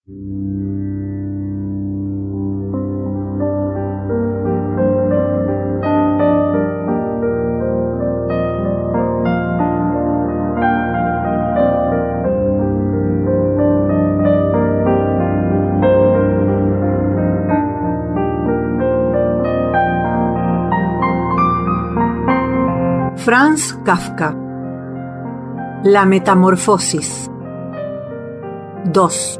Franz Kafka. La metamorfosis. 2.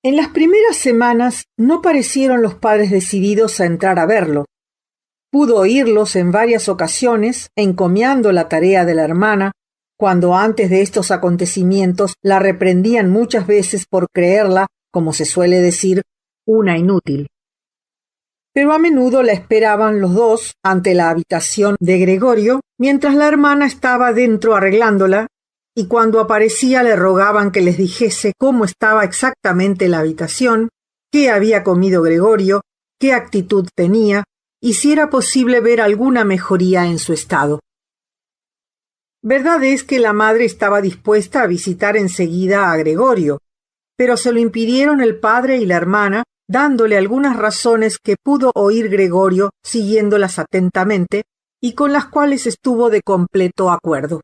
En las primeras semanas no parecieron los padres decididos a entrar a verlo. Pudo oírlos en varias ocasiones encomiando la tarea de la hermana, cuando antes de estos acontecimientos la reprendían muchas veces por creerla, como se suele decir, una inútil. Pero a menudo la esperaban los dos ante la habitación de Gregorio, mientras la hermana estaba dentro arreglándola, y cuando aparecía le rogaban que les dijese cómo estaba exactamente la habitación, qué había comido Gregorio, qué actitud tenía, y si era posible ver alguna mejoría en su estado. Verdad es que la madre estaba dispuesta a visitar enseguida a Gregorio, pero se lo impidieron el padre y la hermana, dándole algunas razones que pudo oír Gregorio siguiéndolas atentamente y con las cuales estuvo de completo acuerdo.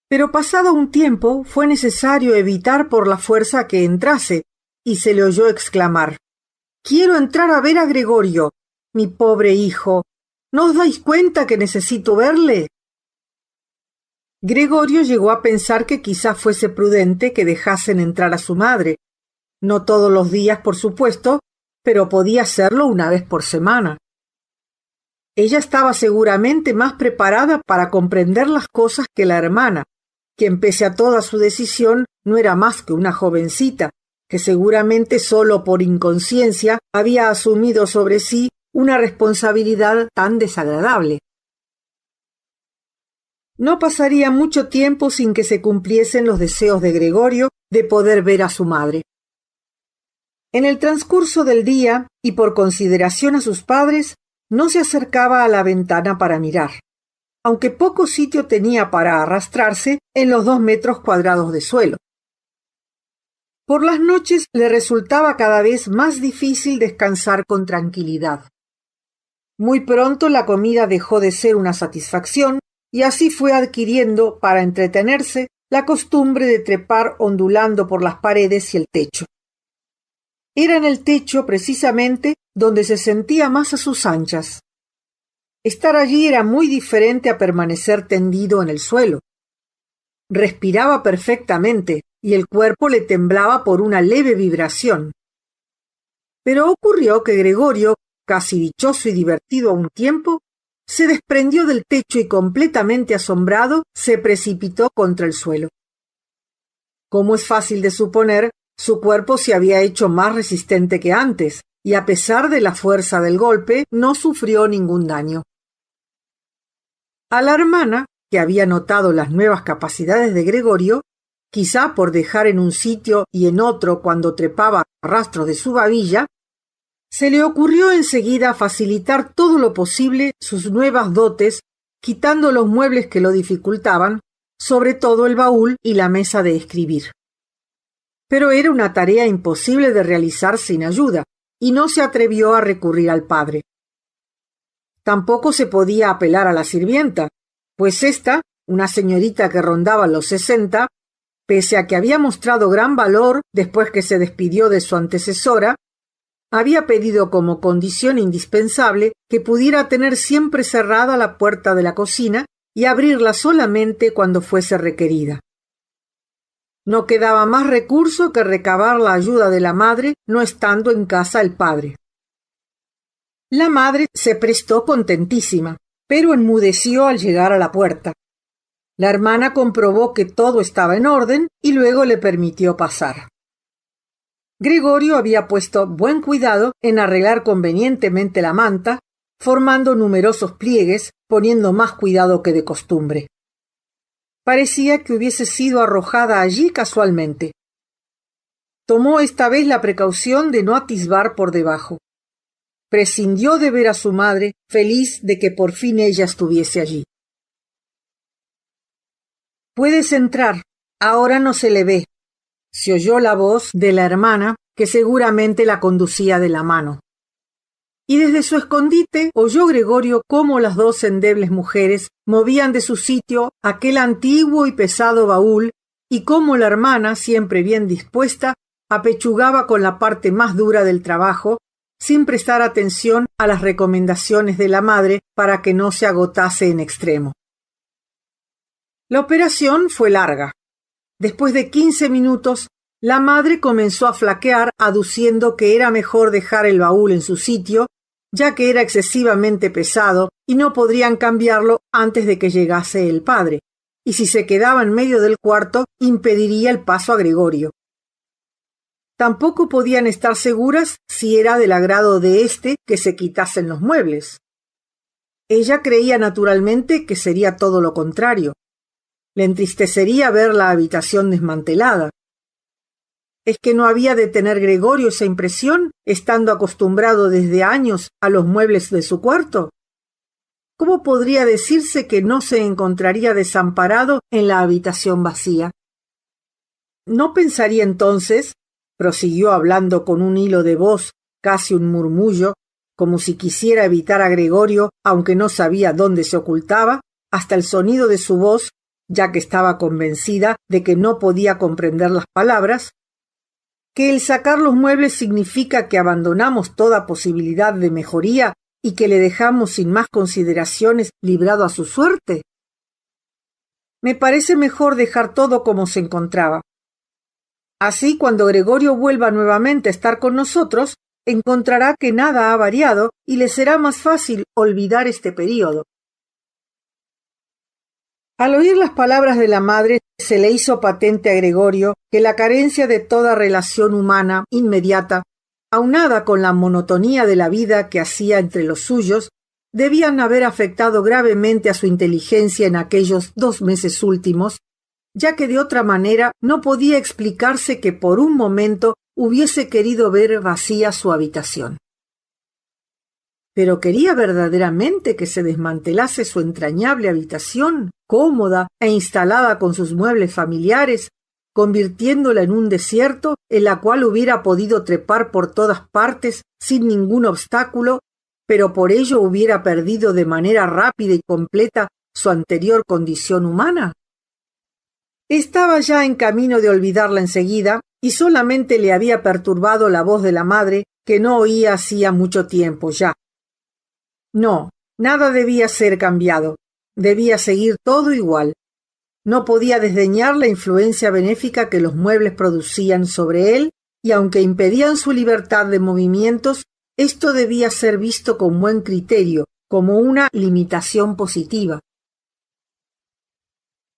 Pero pasado un tiempo fue necesario evitar por la fuerza que entrase, y se le oyó exclamar: «Quiero entrar a ver a Gregorio, mi pobre hijo. ¿No os dais cuenta que necesito verle?» Gregorio llegó a pensar que quizá fuese prudente que dejasen entrar a su madre. No todos los días, por supuesto, pero podía hacerlo una vez por semana. Ella estaba seguramente más preparada para comprender las cosas que la hermana, quien pese a toda su decisión no era más que una jovencita, que seguramente solo por inconsciencia había asumido sobre sí una responsabilidad tan desagradable. No pasaría mucho tiempo sin que se cumpliesen los deseos de Gregorio de poder ver a su madre. En el transcurso del día, y por consideración a sus padres, no se acercaba a la ventana para mirar, aunque poco sitio tenía para arrastrarse en los 2 metros cuadrados de suelo. Por las noches le resultaba cada vez más difícil descansar con tranquilidad. Muy pronto la comida dejó de ser una satisfacción y así fue adquiriendo, para entretenerse, la costumbre de trepar ondulando por las paredes y el techo. Era en el techo, precisamente, donde se sentía más a sus anchas. Estar allí era muy diferente a permanecer tendido en el suelo. Respiraba perfectamente y el cuerpo le temblaba por una leve vibración. Pero ocurrió que Gregorio, casi dichoso y divertido a un tiempo, se desprendió del techo y completamente asombrado se precipitó contra el suelo. Como es fácil de suponer, su cuerpo se había hecho más resistente que antes y a pesar de la fuerza del golpe no sufrió ningún daño. A la hermana, que había notado las nuevas capacidades de Gregorio, quizá por dejar en un sitio y en otro cuando trepaba a rastros de su babilla, se le ocurrió enseguida facilitar todo lo posible sus nuevas dotes, quitando los muebles que lo dificultaban, sobre todo el baúl y la mesa de escribir. Pero era una tarea imposible de realizar sin ayuda, y no se atrevió a recurrir al padre. Tampoco se podía apelar a la sirvienta, pues ésta, una señorita que rondaba los 60, pese a que había mostrado gran valor después que se despidió de su antecesora, había pedido como condición indispensable que pudiera tener siempre cerrada la puerta de la cocina y abrirla solamente cuando fuese requerida. No quedaba más recurso que recabar la ayuda de la madre, no estando en casa el padre. La madre se prestó contentísima, pero enmudeció al llegar a la puerta. La hermana comprobó que todo estaba en orden y luego le permitió pasar. Gregorio había puesto buen cuidado en arreglar convenientemente la manta, formando numerosos pliegues, poniendo más cuidado que de costumbre. Parecía que hubiese sido arrojada allí casualmente. Tomó esta vez la precaución de no atisbar por debajo. Prescindió de ver a su madre, feliz de que por fin ella estuviese allí. «Puedes entrar, ahora no se le ve», se oyó la voz de la hermana, que seguramente la conducía de la mano. Y desde su escondite oyó Gregorio cómo las dos endebles mujeres movían de su sitio aquel antiguo y pesado baúl, y cómo la hermana, siempre bien dispuesta, apechugaba con la parte más dura del trabajo, sin prestar atención a las recomendaciones de la madre para que no se agotase en extremo. La operación fue larga. Después de 15 minutos, la madre comenzó a flaquear, aduciendo que era mejor dejar el baúl en su sitio, ya que era excesivamente pesado y no podrían cambiarlo antes de que llegase el padre, y si se quedaba en medio del cuarto, impediría el paso a Gregorio. Tampoco podían estar seguras si era del agrado de éste que se quitasen los muebles. Ella creía naturalmente que sería todo lo contrario. Le entristecería ver la habitación desmantelada. ¿Es que no había de tener Gregorio esa impresión, estando acostumbrado desde años a los muebles de su cuarto? ¿Cómo podría decirse que no se encontraría desamparado en la habitación vacía? ¿No pensaría entonces, prosiguió hablando con un hilo de voz, casi un murmullo, como si quisiera evitar a Gregorio, aunque no sabía dónde se ocultaba, hasta el sonido de su voz, ya que estaba convencida de que no podía comprender las palabras, que el sacar los muebles significa que abandonamos toda posibilidad de mejoría y que le dejamos sin más consideraciones librado a su suerte? Me parece mejor dejar todo como se encontraba. Así, cuando Gregorio vuelva nuevamente a estar con nosotros, encontrará que nada ha variado y le será más fácil olvidar este período. Al oír las palabras de la madre, se le hizo patente a Gregorio que la carencia de toda relación humana inmediata, aunada con la monotonía de la vida que hacía entre los suyos, debían haber afectado gravemente a su inteligencia en aquellos 2 meses últimos, ya que de otra manera no podía explicarse que por un momento hubiese querido ver vacía su habitación. Pero quería verdaderamente que se desmantelase su entrañable habitación, cómoda e instalada con sus muebles familiares, convirtiéndola en un desierto en la cual hubiera podido trepar por todas partes sin ningún obstáculo, pero por ello hubiera perdido de manera rápida y completa su anterior condición humana. Estaba ya en camino de olvidarla enseguida, y solamente le había perturbado la voz de la madre, que no oía hacía mucho tiempo ya. No, nada debía ser cambiado, debía seguir todo igual. No podía desdeñar la influencia benéfica que los muebles producían sobre él, y aunque impedían su libertad de movimientos, esto debía ser visto con buen criterio, como una limitación positiva.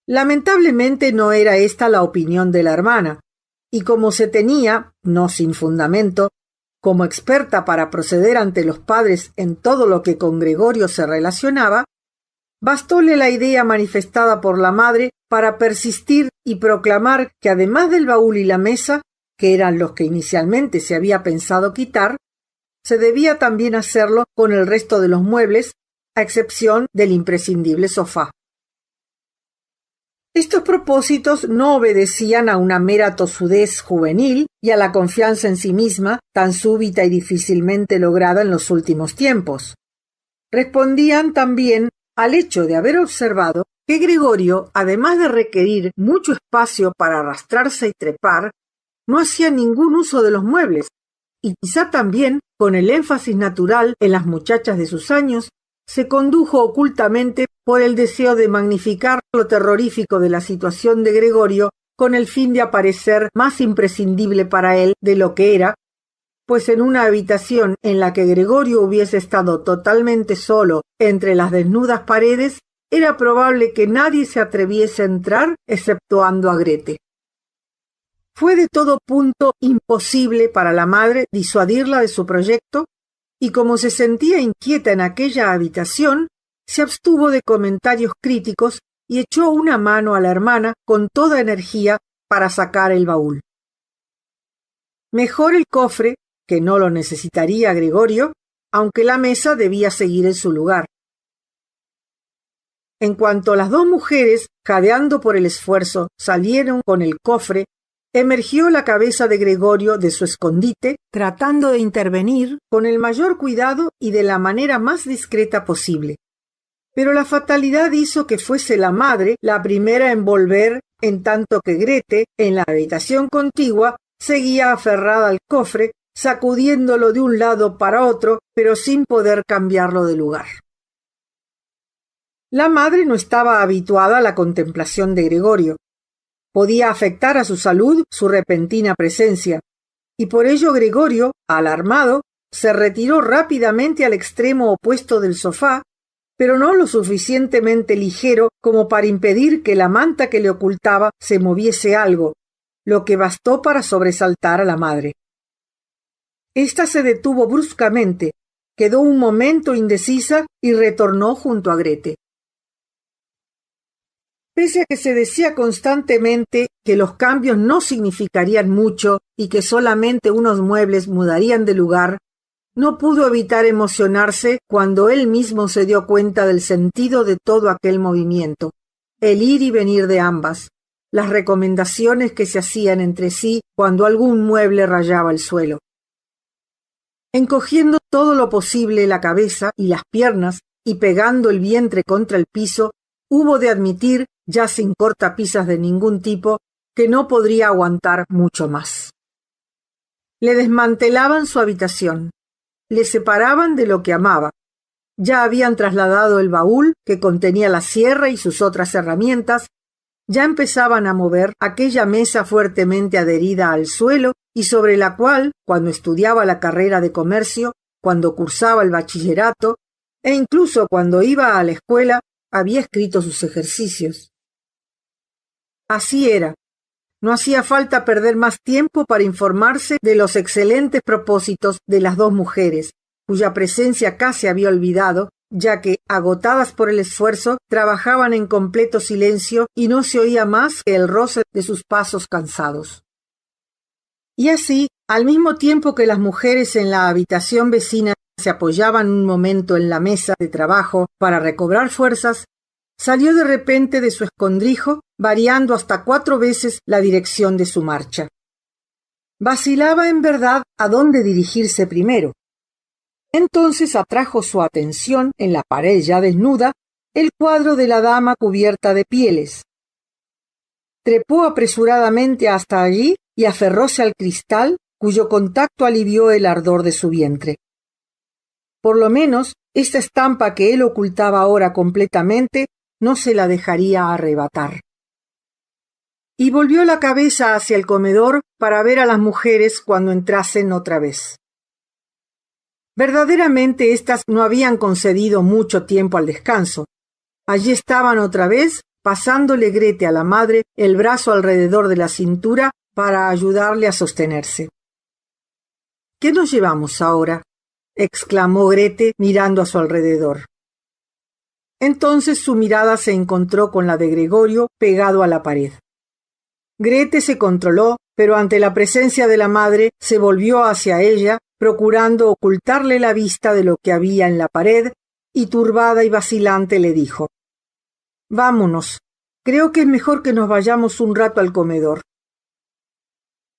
Lamentablemente no era esta la opinión de la hermana, y como se tenía, no sin fundamento, como experta para proceder ante los padres en todo lo que con Gregorio se relacionaba, bastóle la idea manifestada por la madre para persistir y proclamar que además del baúl y la mesa, que eran los que inicialmente se había pensado quitar, se debía también hacerlo con el resto de los muebles, a excepción del imprescindible sofá. Estos propósitos no obedecían a una mera tosudez juvenil y a la confianza en sí misma, tan súbita y difícilmente lograda en los últimos tiempos. Respondían también al hecho de haber observado que Gregorio, además de requerir mucho espacio para arrastrarse y trepar, no hacía ningún uso de los muebles, y quizá también, con el énfasis natural en las muchachas de sus años, se condujo ocultamente por el deseo de magnificar lo terrorífico de la situación de Gregorio con el fin de aparecer más imprescindible para él de lo que era, pues en una habitación en la que Gregorio hubiese estado totalmente solo entre las desnudas paredes, era probable que nadie se atreviese a entrar exceptuando a Grete. Fue de todo punto imposible para la madre disuadirla de su proyecto, y como se sentía inquieta en aquella habitación, se abstuvo de comentarios críticos y echó una mano a la hermana con toda energía para sacar el baúl. Mejor el cofre, que no lo necesitaría Gregorio, aunque la mesa debía seguir en su lugar. En cuanto las dos mujeres, jadeando por el esfuerzo, salieron con el cofre, emergió la cabeza de Gregorio de su escondite, tratando de intervenir con el mayor cuidado y de la manera más discreta posible. Pero la fatalidad hizo que fuese la madre la primera en volver, en tanto que Grete, en la habitación contigua, seguía aferrada al cofre, sacudiéndolo de un lado para otro, pero sin poder cambiarlo de lugar. La madre no estaba habituada a la contemplación de Gregorio. Podía afectar a su salud su repentina presencia, y por ello Gregorio, alarmado, se retiró rápidamente al extremo opuesto del sofá, pero no lo suficientemente ligero como para impedir que la manta que le ocultaba se moviese algo, lo que bastó para sobresaltar a la madre. Ésta se detuvo bruscamente, quedó un momento indecisa y retornó junto a Grete. Pese a que se decía constantemente que los cambios no significarían mucho y que solamente unos muebles mudarían de lugar, no pudo evitar emocionarse cuando él mismo se dio cuenta del sentido de todo aquel movimiento, el ir y venir de ambas, las recomendaciones que se hacían entre sí cuando algún mueble rayaba el suelo. Encogiendo todo lo posible la cabeza y las piernas y pegando el vientre contra el piso, hubo de admitir, ya sin cortapisas de ningún tipo, que no podría aguantar mucho más. Le desmantelaban su habitación, le separaban de lo que amaba. Ya habían trasladado el baúl que contenía la sierra y sus otras herramientas, ya empezaban a mover aquella mesa fuertemente adherida al suelo y sobre la cual, cuando estudiaba la carrera de comercio, cuando cursaba el bachillerato e incluso cuando iba a la escuela, había escrito sus ejercicios. Así era. No hacía falta perder más tiempo para informarse de los excelentes propósitos de las dos mujeres, cuya presencia casi había olvidado, ya que, agotadas por el esfuerzo, trabajaban en completo silencio y no se oía más que el roce de sus pasos cansados. Y así, al mismo tiempo que las mujeres en la habitación vecina se apoyaban un momento en la mesa de trabajo para recobrar fuerzas, salió de repente de su escondrijo, variando hasta 4 veces la dirección de su marcha. Vacilaba en verdad a dónde dirigirse primero. Entonces atrajo su atención, en la pared ya desnuda, el cuadro de la dama cubierta de pieles. Trepó apresuradamente hasta allí y aferróse al cristal, cuyo contacto alivió el ardor de su vientre. Por lo menos, esta estampa que él ocultaba ahora completamente no se la dejaría arrebatar. Y volvió la cabeza hacia el comedor para ver a las mujeres cuando entrasen otra vez. Verdaderamente éstas no habían concedido mucho tiempo al descanso. Allí estaban otra vez, pasándole Grete a la madre el brazo alrededor de la cintura para ayudarle a sostenerse. ¿Qué nos llevamos ahora?, exclamó Grete mirando a su alrededor. Entonces su mirada se encontró con la de Gregorio pegado a la pared. Grete se controló, pero ante la presencia de la madre se volvió hacia ella, procurando ocultarle la vista de lo que había en la pared, y turbada y vacilante le dijo: «Vámonos, creo que es mejor que nos vayamos un rato al comedor».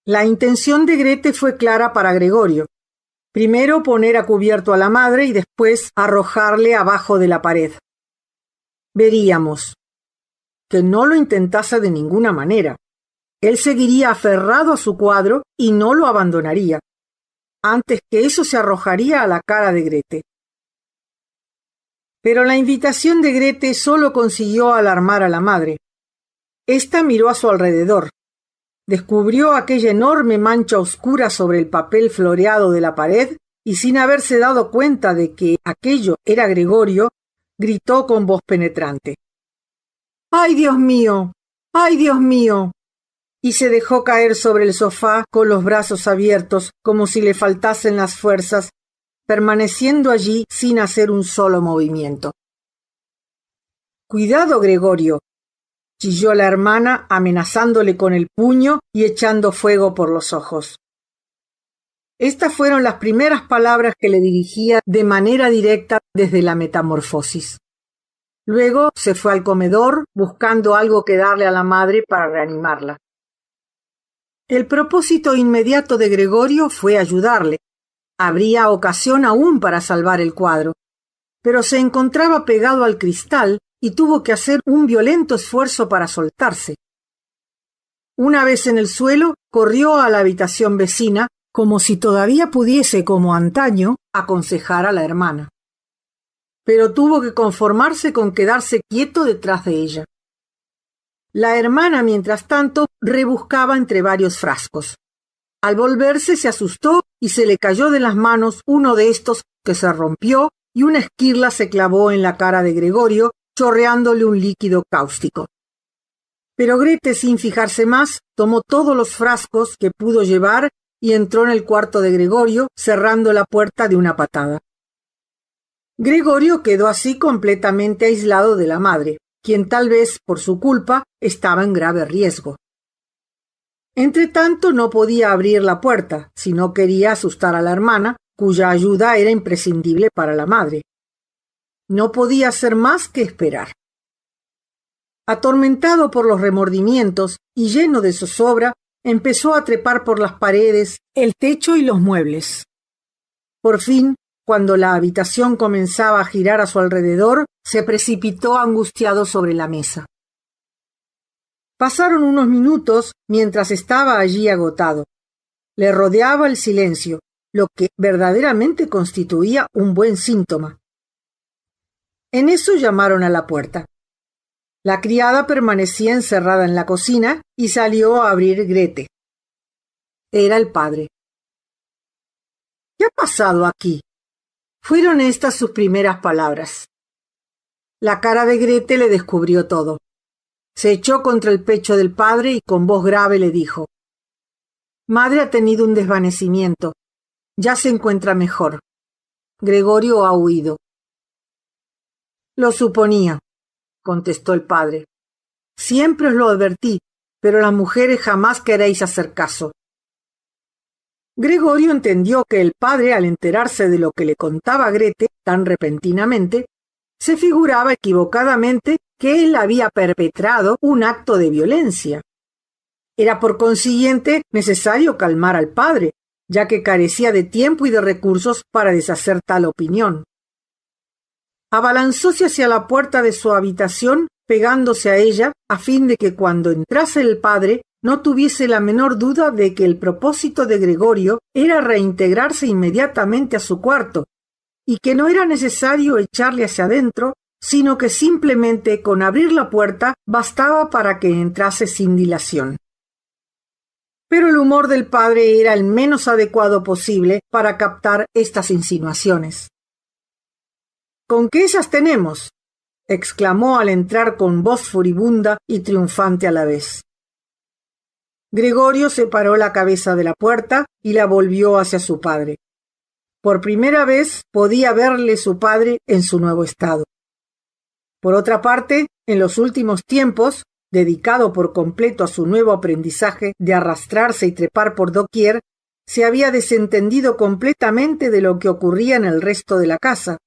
La intención de Grete fue clara para Gregorio. Primero poner a cubierto a la madre y después arrojarle abajo de la pared. Veríamos. Que no lo intentase de ninguna manera. Él seguiría aferrado a su cuadro y no lo abandonaría. Antes que eso se arrojaría a la cara de Grete. Pero la invitación de Grete solo consiguió alarmar a la madre. Ésta miró a su alrededor. Descubrió aquella enorme mancha oscura sobre el papel floreado de la pared y, sin haberse dado cuenta de que aquello era Gregorio, gritó con voz penetrante: «¡Ay, Dios mío! ¡Ay, Dios mío!» y se dejó caer sobre el sofá con los brazos abiertos como si le faltasen las fuerzas, permaneciendo allí sin hacer un solo movimiento. «Cuidado, Gregorio», chilló la hermana, amenazándole con el puño y echando fuego por los ojos. Estas fueron las primeras palabras que le dirigía de manera directa desde la metamorfosis. Luego se fue al comedor buscando algo que darle a la madre para reanimarla. El propósito inmediato de Gregorio fue ayudarle. Habría ocasión aún para salvar el cuadro, pero se encontraba pegado al cristal y tuvo que hacer un violento esfuerzo para soltarse. Una vez en el suelo, corrió a la habitación vecina, como si todavía pudiese, como antaño, aconsejar a la hermana. Pero tuvo que conformarse con quedarse quieto detrás de ella. La hermana, mientras tanto, rebuscaba entre varios frascos. Al volverse se asustó y se le cayó de las manos uno de estos, que se rompió, y una esquirla se clavó en la cara de Gregorio, chorreándole un líquido cáustico. Pero Grete, sin fijarse más, tomó todos los frascos que pudo llevar y entró en el cuarto de Gregorio, cerrando la puerta de una patada. Gregorio quedó así completamente aislado de la madre, quien tal vez, por su culpa, estaba en grave riesgo. Entretanto, no podía abrir la puerta, si no quería asustar a la hermana, cuya ayuda era imprescindible para la madre. No podía hacer más que esperar. Atormentado por los remordimientos y lleno de zozobra, empezó a trepar por las paredes, el techo y los muebles. Por fin, cuando la habitación comenzaba a girar a su alrededor, se precipitó angustiado sobre la mesa. Pasaron unos minutos mientras estaba allí agotado. Le rodeaba el silencio, lo que verdaderamente constituía un buen síntoma. En eso llamaron a la puerta. La criada permanecía encerrada en la cocina y salió a abrir Grete. Era el padre. ¿Qué ha pasado aquí? Fueron estas sus primeras palabras. La cara de Grete le descubrió todo. Se echó contra el pecho del padre y con voz grave le dijo: Madre ha tenido un desvanecimiento. Ya se encuentra mejor. Gregorio ha huido. Lo suponía, contestó el padre. Siempre os lo advertí, pero las mujeres jamás queréis hacer caso. Gregorio entendió que el padre, al enterarse de lo que le contaba Grete tan repentinamente, se figuraba equivocadamente que él había perpetrado un acto de violencia. Era por consiguiente necesario calmar al padre, ya que carecía de tiempo y de recursos para deshacer tal opinión. Abalanzóse hacia la puerta de su habitación, pegándose a ella, a fin de que cuando entrase el padre no tuviese la menor duda de que el propósito de Gregorio era reintegrarse inmediatamente a su cuarto, y que no era necesario echarle hacia adentro, sino que simplemente con abrir la puerta bastaba para que entrase sin dilación. Pero el humor del padre era el menos adecuado posible para captar estas insinuaciones. —¿Con qué esas tenemos? —exclamó al entrar con voz furibunda y triunfante a la vez. Gregorio separó la cabeza de la puerta y la volvió hacia su padre. Por primera vez podía verle su padre en su nuevo estado. Por otra parte, en los últimos tiempos, dedicado por completo a su nuevo aprendizaje de arrastrarse y trepar por doquier, se había desentendido completamente de lo que ocurría en el resto de la casa,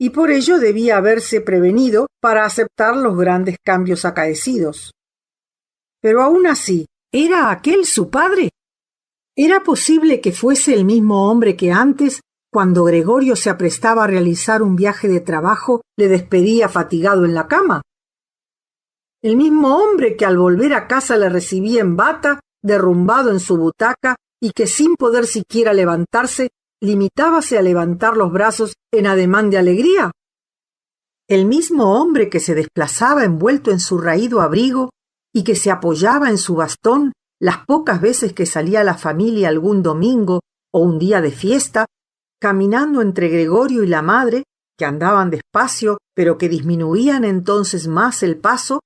y por ello debía haberse prevenido para aceptar los grandes cambios acaecidos. Pero aún así, ¿era aquel su padre? ¿Era posible que fuese el mismo hombre que antes, cuando Gregorio se aprestaba a realizar un viaje de trabajo, le despedía fatigado en la cama? El mismo hombre que al volver a casa le recibía en bata, derrumbado en su butaca, y que sin poder siquiera levantarse, limitábase a levantar los brazos en ademán de alegría. El mismo hombre que se desplazaba envuelto en su raído abrigo y que se apoyaba en su bastón las pocas veces que salía la familia algún domingo o un día de fiesta, caminando entre Gregorio y la madre, que andaban despacio, pero que disminuían entonces más el paso,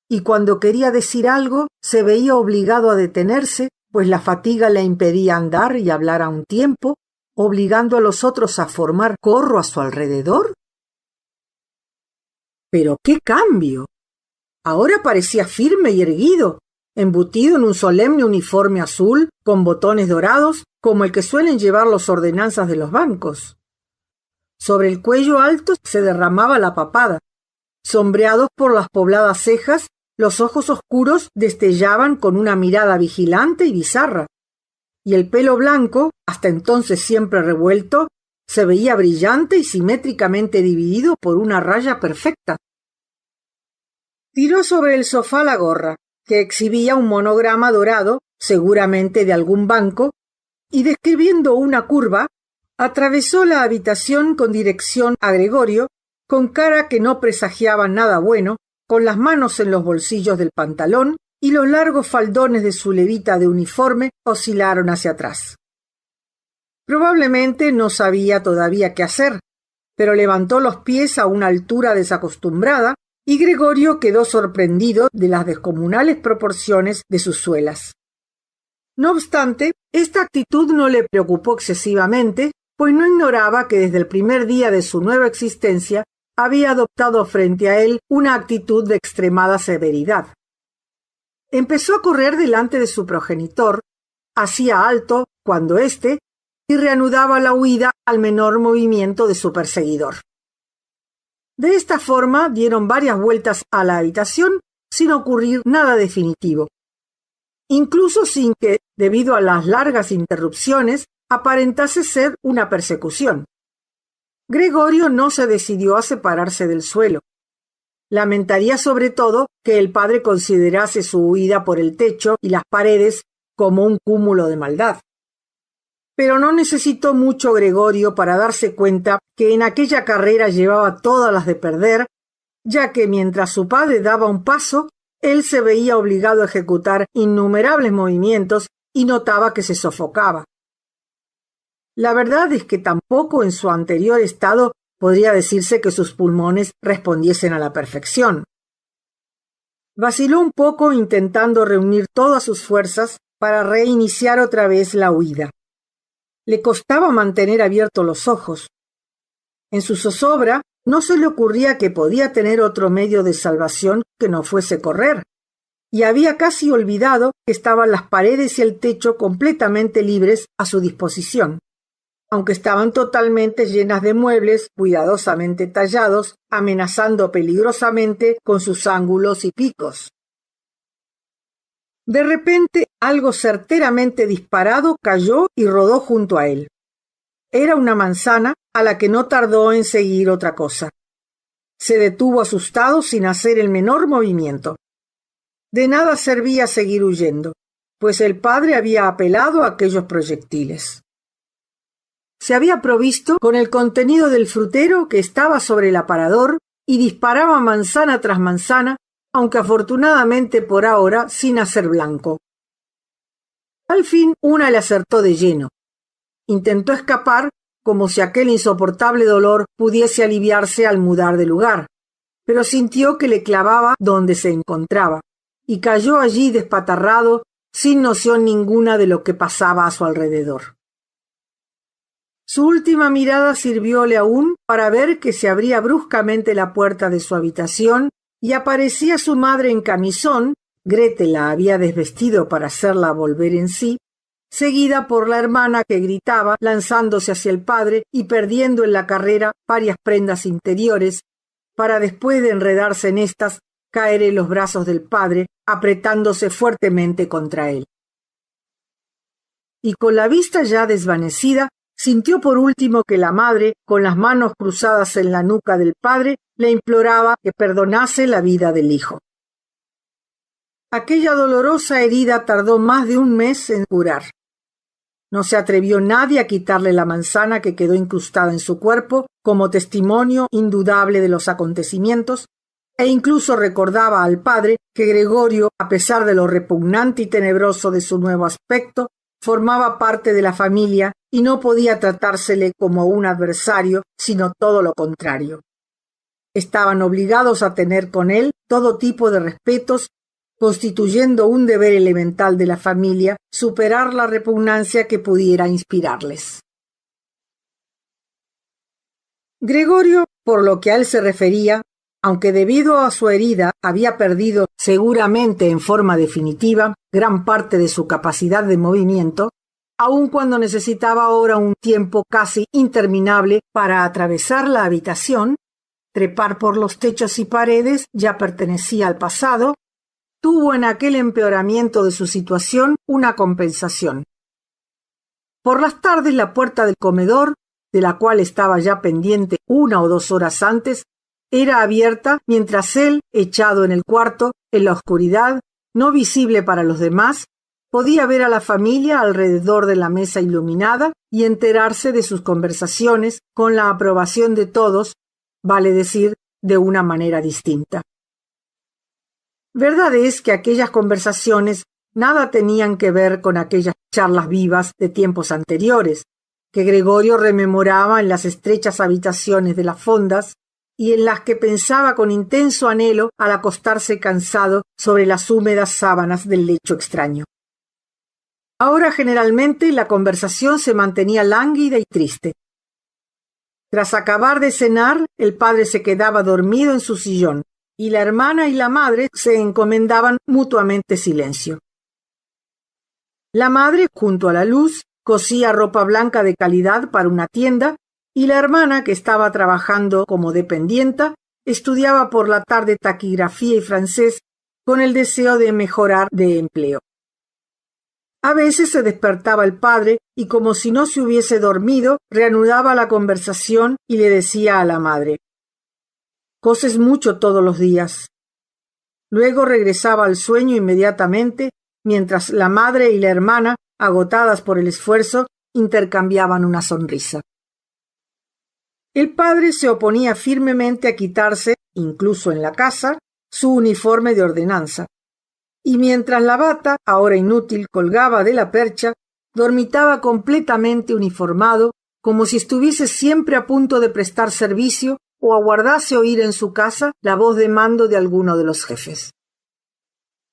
y cuando quería decir algo se veía obligado a detenerse, pues la fatiga le impedía andar y hablar a un tiempo, obligando a los otros a formar corro a su alrededor. ¡Pero qué cambio! Ahora parecía firme y erguido, embutido en un solemne uniforme azul con botones dorados, como el que suelen llevar los ordenanzas de los bancos. Sobre el cuello alto se derramaba la papada. Sombreados por las pobladas cejas, los ojos oscuros destellaban con una mirada vigilante y bizarra, y el pelo blanco, hasta entonces siempre revuelto, se veía brillante y simétricamente dividido por una raya perfecta. Tiró sobre el sofá la gorra, que exhibía un monograma dorado, seguramente de algún banco, y describiendo una curva, atravesó la habitación con dirección a Gregorio, con cara que no presagiaba nada bueno, con las manos en los bolsillos del pantalón y los largos faldones de su levita de uniforme oscilaron hacia atrás. Probablemente no sabía todavía qué hacer, pero levantó los pies a una altura desacostumbrada y Gregorio quedó sorprendido de las descomunales proporciones de sus suelas. No obstante, esta actitud no le preocupó excesivamente, pues no ignoraba que desde el primer día de su nueva existencia había adoptado frente a él una actitud de extremada severidad. Empezó a correr delante de su progenitor, hacía alto cuando éste, y reanudaba la huida al menor movimiento de su perseguidor. De esta forma dieron varias vueltas a la habitación sin ocurrir nada definitivo, incluso sin que, debido a las largas interrupciones, aparentase ser una persecución. Gregorio no se decidió a separarse del suelo. Lamentaría sobre todo que el padre considerase su huida por el techo y las paredes como un cúmulo de maldad. Pero no necesitó mucho Gregorio para darse cuenta que en aquella carrera llevaba todas las de perder, ya que mientras su padre daba un paso, él se veía obligado a ejecutar innumerables movimientos y notaba que se sofocaba. La verdad es que tampoco en su anterior estado podría decirse que sus pulmones respondiesen a la perfección. Vaciló un poco intentando reunir todas sus fuerzas para reiniciar otra vez la huida. Le costaba mantener abiertos los ojos. En su zozobra no se le ocurría que podía tener otro medio de salvación que no fuese correr, y había casi olvidado que estaban las paredes y el techo completamente libres a su disposición, aunque estaban totalmente llenas de muebles cuidadosamente tallados, amenazando peligrosamente con sus ángulos y picos. De repente, algo certeramente disparado cayó y rodó junto a él. Era una manzana a la que no tardó en seguir otra cosa. Se detuvo asustado sin hacer el menor movimiento. De nada servía seguir huyendo, pues el padre había apelado a aquellos proyectiles. Se había provisto con el contenido del frutero que estaba sobre el aparador y disparaba manzana tras manzana, aunque afortunadamente por ahora sin hacer blanco. Al fin una le acertó de lleno. Intentó escapar como si aquel insoportable dolor pudiese aliviarse al mudar de lugar, pero sintió que le clavaba donde se encontraba, y cayó allí despatarrado, sin noción ninguna de lo que pasaba a su alrededor. Su última mirada sirvióle aún para ver que se abría bruscamente la puerta de su habitación y aparecía su madre en camisón, Gretel la había desvestido para hacerla volver en sí, seguida por la hermana que gritaba, lanzándose hacia el padre y perdiendo en la carrera varias prendas interiores, para después de enredarse en éstas, caer en los brazos del padre, apretándose fuertemente contra él. Y con la vista ya desvanecida, sintió por último que la madre, con las manos cruzadas en la nuca del padre, le imploraba que perdonase la vida del hijo. Aquella dolorosa herida tardó más de un mes en curar. No se atrevió nadie a quitarle la manzana que quedó incrustada en su cuerpo como testimonio indudable de los acontecimientos, e incluso recordaba al padre que Gregorio, a pesar de lo repugnante y tenebroso de su nuevo aspecto, formaba parte de la familia y no podía tratársele como un adversario, sino todo lo contrario. Estaban obligados a tener con él todo tipo de respetos, constituyendo un deber elemental de la familia superar la repugnancia que pudiera inspirarles. Gregorio, por lo que a él se refería, aunque debido a su herida había perdido seguramente en forma definitiva gran parte de su capacidad de movimiento, aun cuando necesitaba ahora un tiempo casi interminable para atravesar la habitación, trepar por los techos y paredes ya pertenecía al pasado, tuvo en aquel empeoramiento de su situación una compensación. Por las tardes la puerta del comedor, de la cual estaba ya pendiente 1 o 2 horas antes, era abierta mientras él, echado en el cuarto, en la oscuridad, no visible para los demás, podía ver a la familia alrededor de la mesa iluminada y enterarse de sus conversaciones con la aprobación de todos, vale decir, de una manera distinta. Verdad es que aquellas conversaciones nada tenían que ver con aquellas charlas vivas de tiempos anteriores, que Gregorio rememoraba en las estrechas habitaciones de las fondas y en las que pensaba con intenso anhelo al acostarse cansado sobre las húmedas sábanas del lecho extraño. Ahora generalmente la conversación se mantenía lánguida y triste. Tras acabar de cenar, el padre se quedaba dormido en su sillón, y la hermana y la madre se encomendaban mutuamente silencio. La madre, junto a la luz, cosía ropa blanca de calidad para una tienda, y la hermana, que estaba trabajando como dependienta, estudiaba por la tarde taquigrafía y francés con el deseo de mejorar de empleo. A veces se despertaba el padre y, como si no se hubiese dormido, reanudaba la conversación y le decía a la madre: «Coses mucho todos los días». Luego regresaba al sueño inmediatamente, mientras la madre y la hermana, agotadas por el esfuerzo, intercambiaban una sonrisa. El padre se oponía firmemente a quitarse, incluso en la casa, su uniforme de ordenanza, y mientras la bata, ahora inútil, colgaba de la percha, dormitaba completamente uniformado, como si estuviese siempre a punto de prestar servicio o aguardase oír en su casa la voz de mando de alguno de los jefes.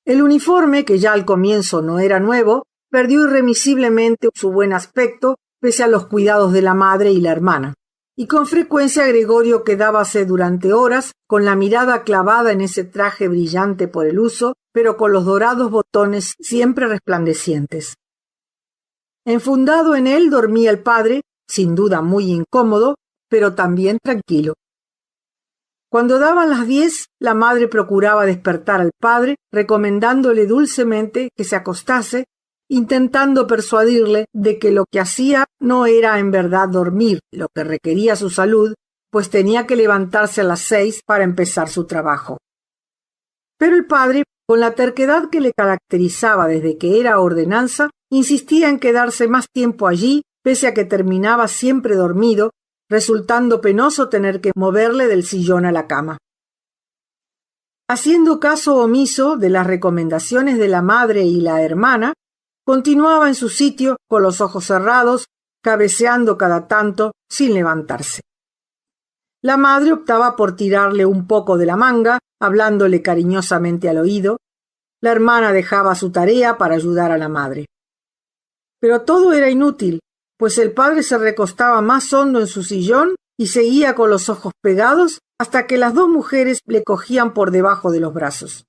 El uniforme, que ya al comienzo no era nuevo, perdió irremisiblemente su buen aspecto pese a los cuidados de la madre y la hermana, y con frecuencia Gregorio quedábase durante horas con la mirada clavada en ese traje brillante por el uso, pero con los dorados botones siempre resplandecientes. Enfundado en él dormía el padre, sin duda muy incómodo, pero también tranquilo. Cuando daban las 10, la madre procuraba despertar al padre, recomendándole dulcemente que se acostase, intentando persuadirle de que lo que hacía no era en verdad dormir, lo que requería su salud, pues tenía que levantarse a las 6 para empezar su trabajo. Pero el padre, con la terquedad que le caracterizaba desde que era ordenanza, insistía en quedarse más tiempo allí, pese a que terminaba siempre dormido, resultando penoso tener que moverle del sillón a la cama. Haciendo caso omiso de las recomendaciones de la madre y la hermana, continuaba en su sitio con los ojos cerrados, cabeceando cada tanto sin levantarse. La madre optaba por tirarle un poco de la manga, hablándole cariñosamente al oído. La hermana dejaba su tarea para ayudar a la madre. Pero todo era inútil, pues el padre se recostaba más hondo en su sillón y seguía con los ojos pegados hasta que las 2 mujeres le cogían por debajo de los brazos.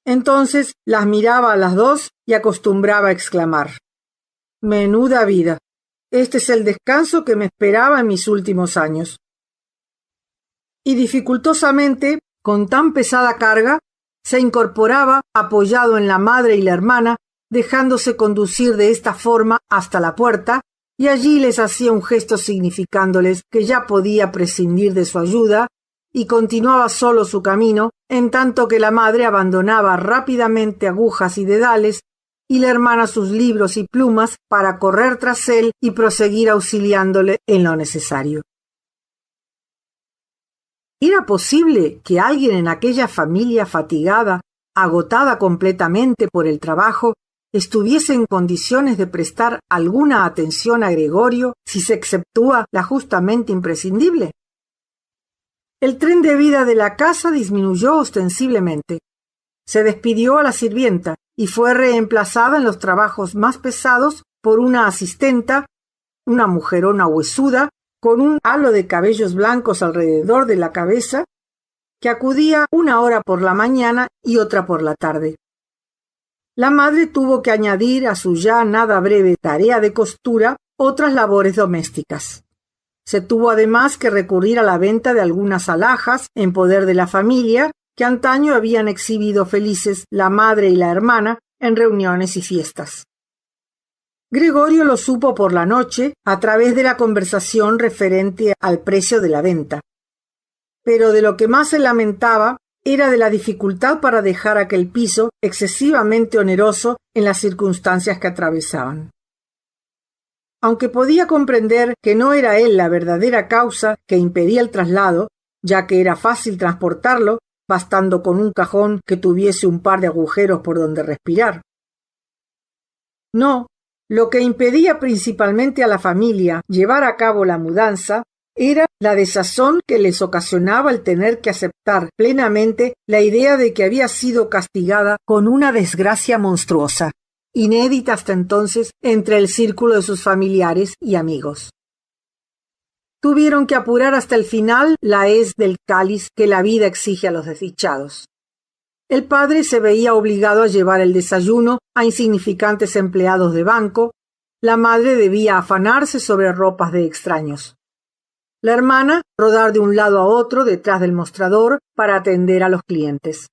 Entonces las miraba a las 2 y acostumbraba a exclamar: «Menuda vida. Este es el descanso que me esperaba en mis últimos años». Y dificultosamente, con tan pesada carga, se incorporaba apoyado en la madre y la hermana, dejándose conducir de esta forma hasta la puerta, y allí les hacía un gesto significándoles que ya podía prescindir de su ayuda, y continuaba solo su camino, en tanto que la madre abandonaba rápidamente agujas y dedales, y la hermana sus libros y plumas para correr tras él y proseguir auxiliándole en lo necesario. ¿Era posible que alguien en aquella familia fatigada, agotada completamente por el trabajo, estuviese en condiciones de prestar alguna atención a Gregorio si se exceptúa la justamente imprescindible? El tren de vida de la casa disminuyó ostensiblemente. Se despidió a la sirvienta y fue reemplazada en los trabajos más pesados por una asistenta, una mujerona huesuda, con un halo de cabellos blancos alrededor de la cabeza, que acudía una hora por la mañana y otra por la tarde. La madre tuvo que añadir a su ya nada breve tarea de costura otras labores domésticas. Se tuvo además que recurrir a la venta de algunas alhajas en poder de la familia que antaño habían exhibido felices la madre y la hermana en reuniones y fiestas. Gregorio lo supo por la noche a través de la conversación referente al precio de la venta. Pero de lo que más se lamentaba era de la dificultad para dejar aquel piso excesivamente oneroso en las circunstancias que atravesaban. Aunque podía comprender que no era él la verdadera causa que impedía el traslado, ya que era fácil transportarlo, bastando con un cajón que tuviese un par de agujeros por donde respirar. No, lo que impedía principalmente a la familia llevar a cabo la mudanza era la desazón que les ocasionaba el tener que aceptar plenamente la idea de que había sido castigada con una desgracia monstruosa, inédita hasta entonces entre el círculo de sus familiares y amigos. Tuvieron que apurar hasta el final la hez del cáliz que la vida exige a los desdichados. El padre se veía obligado a llevar el desayuno a insignificantes empleados de banco, la madre debía afanarse sobre ropas de extraños. La hermana rodar de un lado a otro detrás del mostrador para atender a los clientes.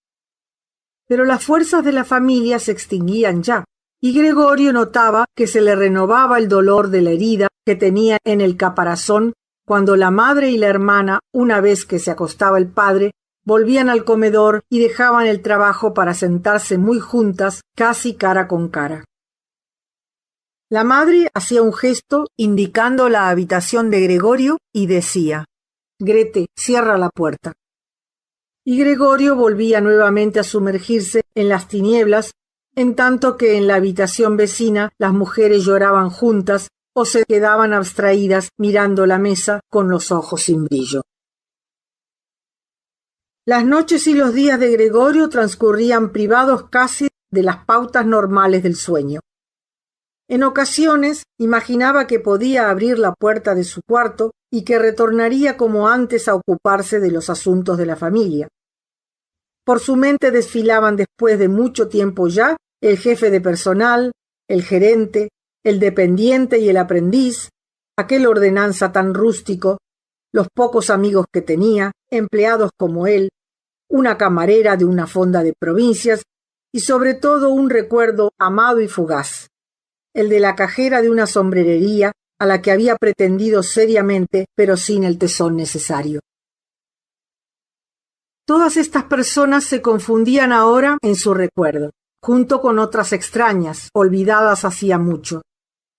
Pero las fuerzas de la familia se extinguían ya, y Gregorio notaba que se le renovaba el dolor de la herida que tenía en el caparazón cuando la madre y la hermana, una vez que se acostaba el padre, volvían al comedor y dejaban el trabajo para sentarse muy juntas, casi cara con cara. La madre hacía un gesto indicando la habitación de Gregorio y decía: «Grete, cierra la puerta». Y Gregorio volvía nuevamente a sumergirse en las tinieblas, en tanto que en la habitación vecina las mujeres lloraban juntas o se quedaban abstraídas mirando la mesa con los ojos sin brillo. Las noches y los días de Gregorio transcurrían privados casi de las pautas normales del sueño. En ocasiones imaginaba que podía abrir la puerta de su cuarto y que retornaría como antes a ocuparse de los asuntos de la familia. Por su mente desfilaban después de mucho tiempo ya el jefe de personal, el gerente, el dependiente y el aprendiz, aquel ordenanza tan rústico, los pocos amigos que tenía, empleados como él, una camarera de una fonda de provincias y sobre todo un recuerdo amado y fugaz, el de la cajera de una sombrerería a la que había pretendido seriamente, pero sin el tesón necesario. Todas estas personas se confundían ahora en su recuerdo, junto con otras extrañas, olvidadas hacía mucho,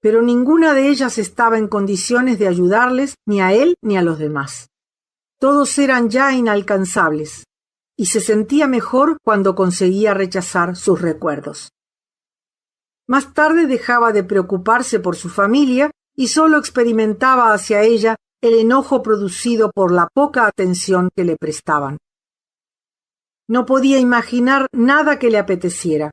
pero ninguna de ellas estaba en condiciones de ayudarles ni a él ni a los demás. Todos eran ya inalcanzables, y se sentía mejor cuando conseguía rechazar sus recuerdos. Más tarde dejaba de preocuparse por su familia y solo experimentaba hacia ella el enojo producido por la poca atención que le prestaban. No podía imaginar nada que le apeteciera.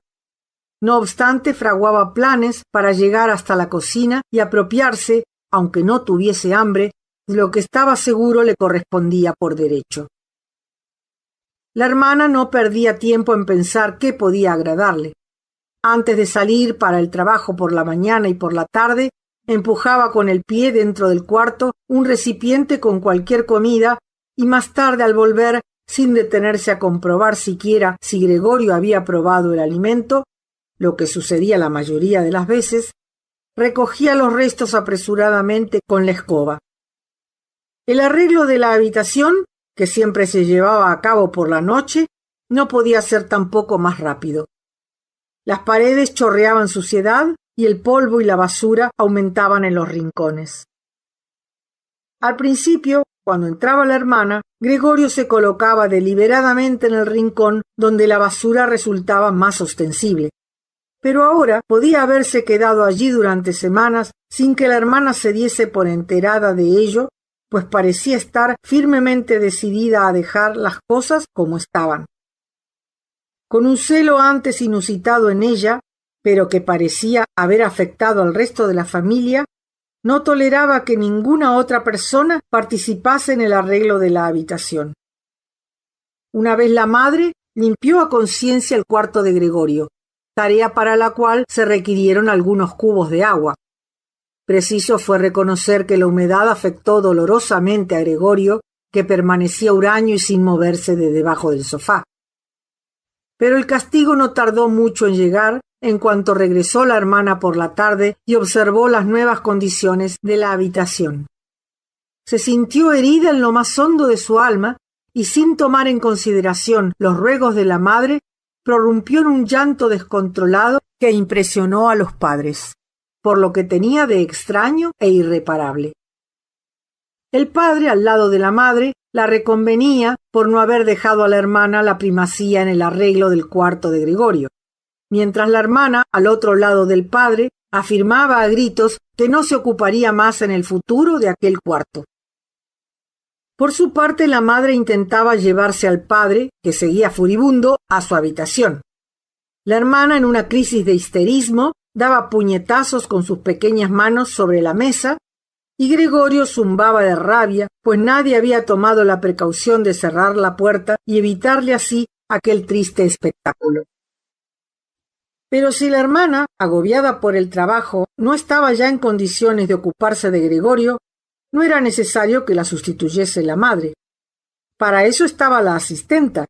No obstante, fraguaba planes para llegar hasta la cocina y apropiarse, aunque no tuviese hambre, de lo que estaba seguro le correspondía por derecho. La hermana no perdía tiempo en pensar qué podía agradarle. Antes de salir para el trabajo por la mañana y por la tarde, empujaba con el pie dentro del cuarto un recipiente con cualquier comida y más tarde al volver, sin detenerse a comprobar siquiera si Gregorio había probado el alimento, lo que sucedía la mayoría de las veces, recogía los restos apresuradamente con la escoba. El arreglo de la habitación, que siempre se llevaba a cabo por la noche, no podía ser tampoco más rápido. Las paredes chorreaban suciedad y el polvo y la basura aumentaban en los rincones. Al principio, cuando entraba la hermana, Gregorio se colocaba deliberadamente en el rincón donde la basura resultaba más ostensible. Pero ahora podía haberse quedado allí durante semanas sin que la hermana se diese por enterada de ello, pues parecía estar firmemente decidida a dejar las cosas como estaban. Con un celo antes inusitado en ella, pero que parecía haber afectado al resto de la familia, no toleraba que ninguna otra persona participase en el arreglo de la habitación. Una vez la madre limpió a conciencia el cuarto de Gregorio, tarea para la cual se requirieron algunos cubos de agua. Preciso fue reconocer que la humedad afectó dolorosamente a Gregorio, que permanecía huraño y sin moverse de debajo del sofá. Pero el castigo no tardó mucho en llegar en cuanto regresó la hermana por la tarde y observó las nuevas condiciones de la habitación. Se sintió herida en lo más hondo de su alma y, sin tomar en consideración los ruegos de la madre, prorrumpió en un llanto descontrolado que impresionó a los padres, por lo que tenía de extraño e irreparable. El padre, al lado de la madre, la reconvenía por no haber dejado a la hermana la primacía en el arreglo del cuarto de Gregorio, mientras la hermana, al otro lado del padre, afirmaba a gritos que no se ocuparía más en el futuro de aquel cuarto. Por su parte, la madre intentaba llevarse al padre, que seguía furibundo, a su habitación. La hermana, en una crisis de histerismo, daba puñetazos con sus pequeñas manos sobre la mesa, y Gregorio zumbaba de rabia, pues nadie había tomado la precaución de cerrar la puerta y evitarle así aquel triste espectáculo. Pero si la hermana, agobiada por el trabajo, no estaba ya en condiciones de ocuparse de Gregorio, no era necesario que la sustituyese la madre. Para eso estaba la asistenta,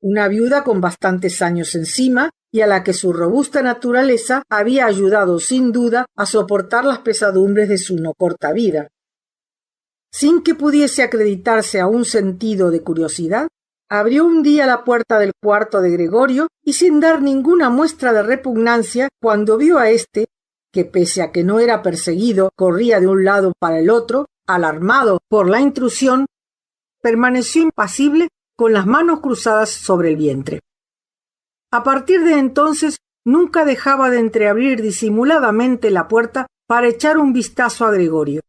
una viuda con bastantes años encima y a la que su robusta naturaleza había ayudado sin duda a soportar las pesadumbres de su no corta vida. Sin que pudiese acreditarse a un sentido de curiosidad, abrió un día la puerta del cuarto de Gregorio y, sin dar ninguna muestra de repugnancia, cuando vio a éste, que pese a que no era perseguido, corría de un lado para el otro, alarmado por la intrusión, permaneció impasible con las manos cruzadas sobre el vientre. A partir de entonces nunca dejaba de entreabrir disimuladamente la puerta para echar un vistazo a Gregorio.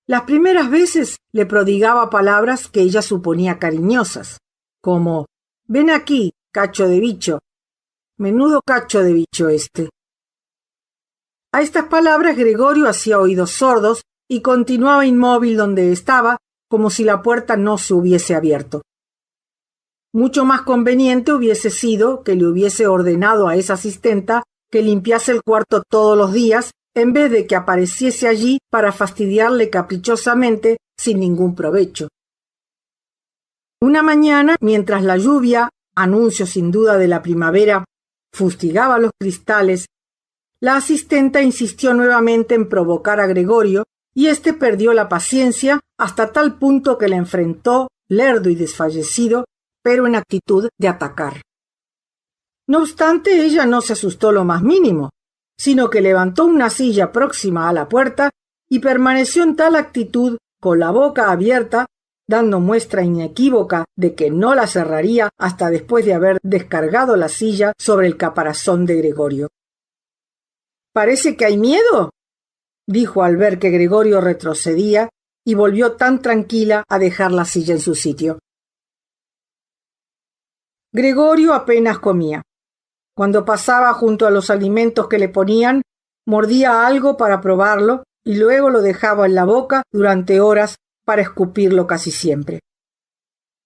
Las primeras veces le prodigaba palabras que ella suponía cariñosas, como «Ven aquí, cacho de bicho». Menudo cacho de bicho este. A estas palabras Gregorio hacía oídos sordos y continuaba inmóvil donde estaba, como si la puerta no se hubiese abierto. Mucho más conveniente hubiese sido que le hubiese ordenado a esa asistenta que limpiase el cuarto todos los días, en vez de que apareciese allí para fastidiarle caprichosamente sin ningún provecho. Una mañana, mientras la lluvia, anuncio sin duda de la primavera, fustigaba los cristales, la asistenta insistió nuevamente en provocar a Gregorio y éste perdió la paciencia hasta tal punto que la enfrentó, lerdo y desfallecido, pero en actitud de atacar. No obstante, ella no se asustó lo más mínimo, sino que levantó una silla próxima a la puerta y permaneció en tal actitud, con la boca abierta, dando muestra inequívoca de que no la cerraría hasta después de haber descargado la silla sobre el caparazón de Gregorio. «¿Parece que hay miedo?», dijo al ver que Gregorio retrocedía y volvió tan tranquila a dejar la silla en su sitio. Gregorio apenas comía. Cuando pasaba junto a los alimentos que le ponían, mordía algo para probarlo y luego lo dejaba en la boca durante horas para escupirlo casi siempre.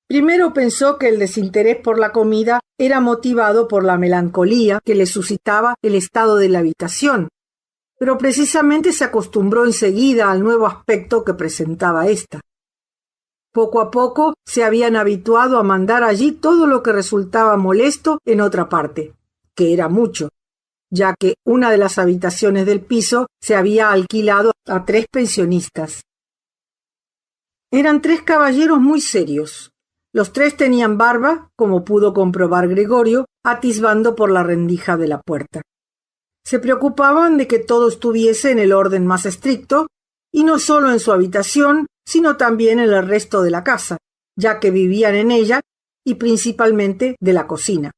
Primero pensó que el desinterés por la comida era motivado por la melancolía que le suscitaba el estado de la habitación, pero precisamente se acostumbró enseguida al nuevo aspecto que presentaba ésta. Poco a poco se habían habituado a mandar allí todo lo que resultaba molesto en otra parte, que era mucho, ya que una de las habitaciones del piso se había alquilado a 3 pensionistas. Eran 3 caballeros muy serios. Los 3 tenían barba, como pudo comprobar Gregorio, atisbando por la rendija de la puerta. Se preocupaban de que todo estuviese en el orden más estricto, y no solo en su habitación, sino también en el resto de la casa, ya que vivían en ella y principalmente de la cocina.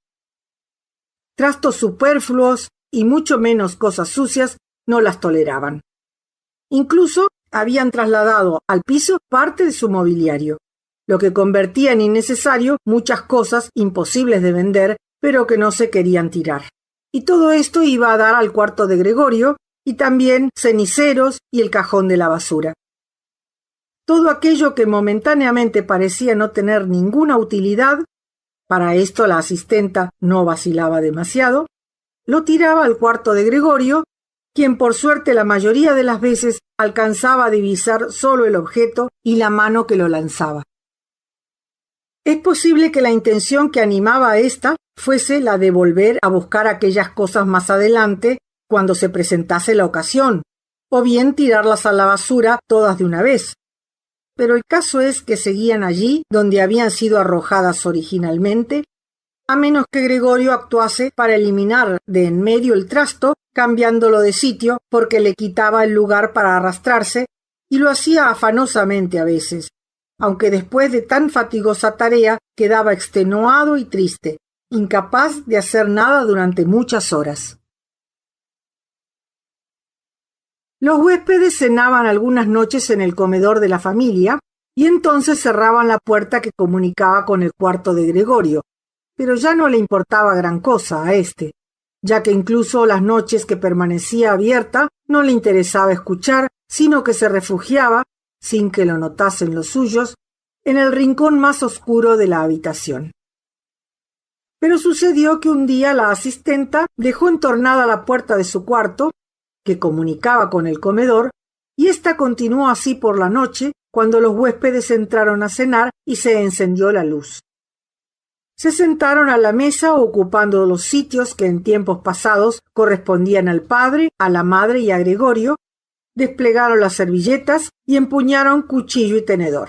Trastos superfluos y mucho menos cosas sucias no las toleraban. Incluso habían trasladado al piso parte de su mobiliario, lo que convertía en innecesario muchas cosas imposibles de vender, pero que no se querían tirar. Y todo esto iba a dar al cuarto de Gregorio y también ceniceros y el cajón de la basura. todo aquello que momentáneamente parecía no tener ninguna utilidad, para esto la asistenta no vacilaba demasiado, lo tiraba al cuarto de Gregorio, quien por suerte la mayoría de las veces alcanzaba a divisar solo el objeto y la mano que lo lanzaba. Es posible que la intención que animaba a ésta fuese la de volver a buscar aquellas cosas más adelante cuando se presentase la ocasión, o bien tirarlas a la basura todas de una vez. Pero el caso es que seguían allí donde habían sido arrojadas originalmente, a menos que Gregorio actuase para eliminar de en medio el trasto, cambiándolo de sitio porque le quitaba el lugar para arrastrarse, y lo hacía afanosamente a veces, aunque después de tan fatigosa tarea quedaba extenuado y triste, incapaz de hacer nada durante muchas horas. Los huéspedes cenaban algunas noches en el comedor de la familia y entonces cerraban la puerta que comunicaba con el cuarto de Gregorio, pero ya no le importaba gran cosa a éste, ya que incluso las noches que permanecía abierta no le interesaba escuchar, sino que se refugiaba, sin que lo notasen los suyos, en el rincón más oscuro de la habitación. Pero sucedió que un día la asistenta dejó entornada la puerta de su cuarto, que comunicaba con el comedor, y ésta continuó así por la noche, cuando los huéspedes entraron a cenar y se encendió la luz. Se sentaron a la mesa ocupando los sitios que en tiempos pasados correspondían al padre, a la madre y a Gregorio, desplegaron las servilletas y empuñaron cuchillo y tenedor.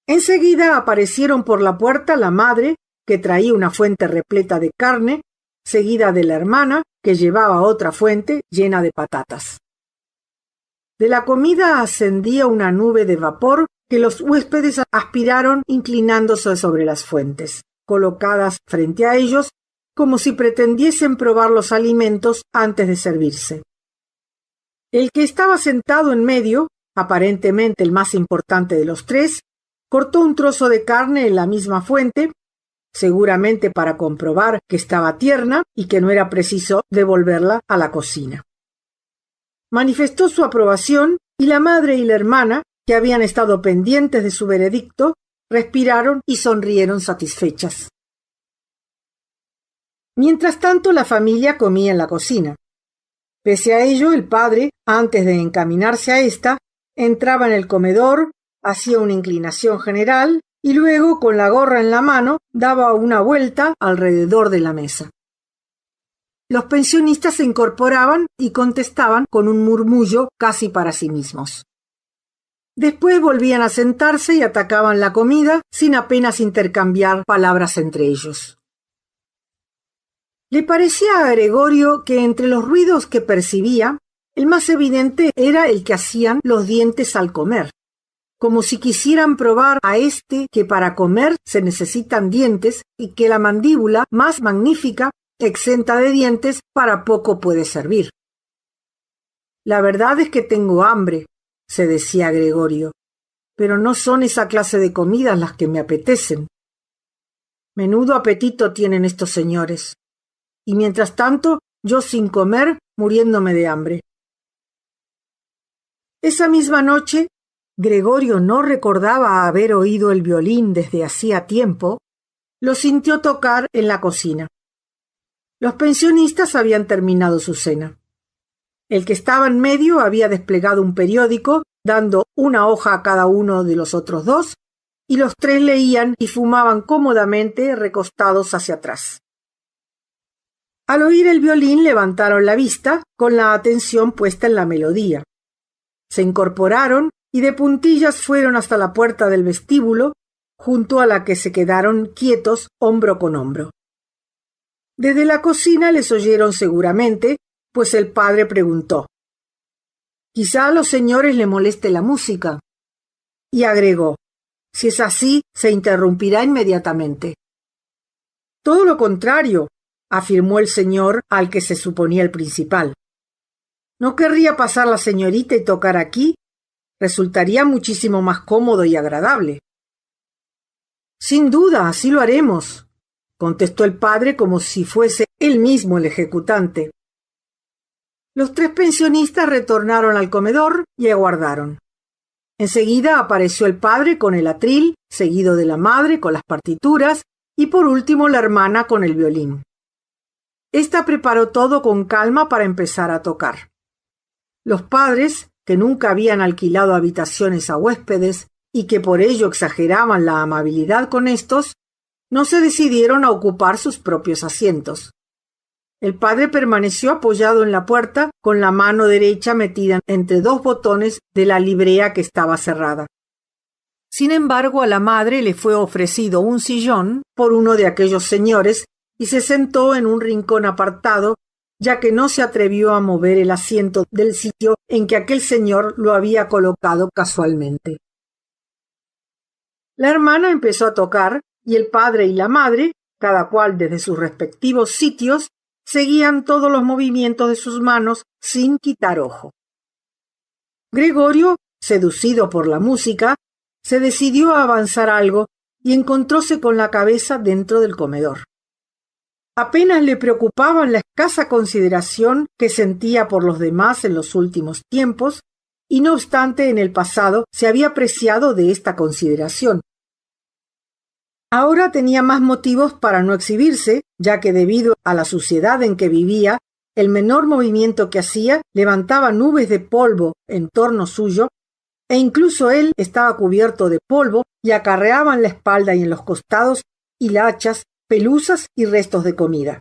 Enseguida aparecieron por la puerta la madre, que traía una fuente repleta de carne, seguida de la hermana, que llevaba otra fuente llena de patatas. De la comida ascendía una nube de vapor que los huéspedes aspiraron inclinándose sobre las fuentes, colocadas frente a ellos, como si pretendiesen probar los alimentos antes de servirse. El que estaba sentado en medio, aparentemente el más importante de los tres, cortó un trozo de carne en la misma fuente, seguramente para comprobar que estaba tierna y que no era preciso devolverla a la cocina. Manifestó su aprobación y la madre y la hermana, que habían estado pendientes de su veredicto, respiraron y sonrieron satisfechas. Mientras tanto, la familia comía en la cocina. Pese a ello, el padre, antes de encaminarse a ésta, entraba en el comedor, hacía una inclinación general y luego, con la gorra en la mano, daba una vuelta alrededor de la mesa. Los pensionistas se incorporaban y contestaban con un murmullo casi para sí mismos. Después volvían a sentarse y atacaban la comida sin apenas intercambiar palabras entre ellos. Le parecía a Gregorio que entre los ruidos que percibía, el más evidente era el que hacían los dientes al comer, como si quisieran probar a éste que para comer se necesitan dientes y que la mandíbula más magnífica, exenta de dientes, para poco puede servir. La verdad es que tengo hambre, se decía Gregorio, pero no son esa clase de comidas las que me apetecen. Menudo apetito tienen estos señores, y mientras tanto yo sin comer, muriéndome de hambre. Esa misma noche, Gregorio no recordaba haber oído el violín desde hacía tiempo, lo sintió tocar en la cocina. Los pensionistas habían terminado su cena. El que estaba en medio había desplegado un periódico, dando una hoja a cada uno de los otros dos, y los tres leían y fumaban cómodamente recostados hacia atrás. Al oír el violín levantaron la vista, con la atención puesta en la melodía. Se incorporaron y de puntillas fueron hasta la puerta del vestíbulo, junto a la que se quedaron quietos hombro con hombro. Desde la cocina les oyeron seguramente, pues el padre preguntó: «Quizá a los señores le moleste la música». Y agregó: «Si es así, se interrumpirá inmediatamente». «Todo lo contrario», afirmó el señor al que se suponía el principal. «¿No querría pasar la señorita y tocar aquí? Resultaría muchísimo más cómodo y agradable». «Sin duda, así lo haremos», contestó el padre como si fuese él mismo el ejecutante. Los tres pensionistas retornaron al comedor y aguardaron. Enseguida apareció el padre con el atril, seguido de la madre con las partituras y por último la hermana con el violín. Esta preparó todo con calma para empezar a tocar. Los padres, que nunca habían alquilado habitaciones a huéspedes y que por ello exageraban la amabilidad con éstos, no se decidieron a ocupar sus propios asientos. El padre permaneció apoyado en la puerta con la mano derecha metida entre dos botones de la librea que estaba cerrada. Sin embargo, a la madre le fue ofrecido un sillón por uno de aquellos señores y se sentó en un rincón apartado, ya que no se atrevió a mover el asiento del sitio en que aquel señor lo había colocado casualmente. La hermana empezó a tocar y el padre y la madre, cada cual desde sus respectivos sitios, seguían todos los movimientos de sus manos sin quitar ojo. Gregorio, seducido por la música, se decidió a avanzar algo y encontróse con la cabeza dentro del comedor. Apenas le preocupaba la escasa consideración que sentía por los demás en los últimos tiempos, y no obstante en el pasado se había preciado de esta consideración. Ahora tenía más motivos para no exhibirse, ya que debido a la suciedad en que vivía, el menor movimiento que hacía levantaba nubes de polvo en torno suyo, e incluso él estaba cubierto de polvo y acarreaba en la espalda y en los costados hilachas, pelusas y restos de comida.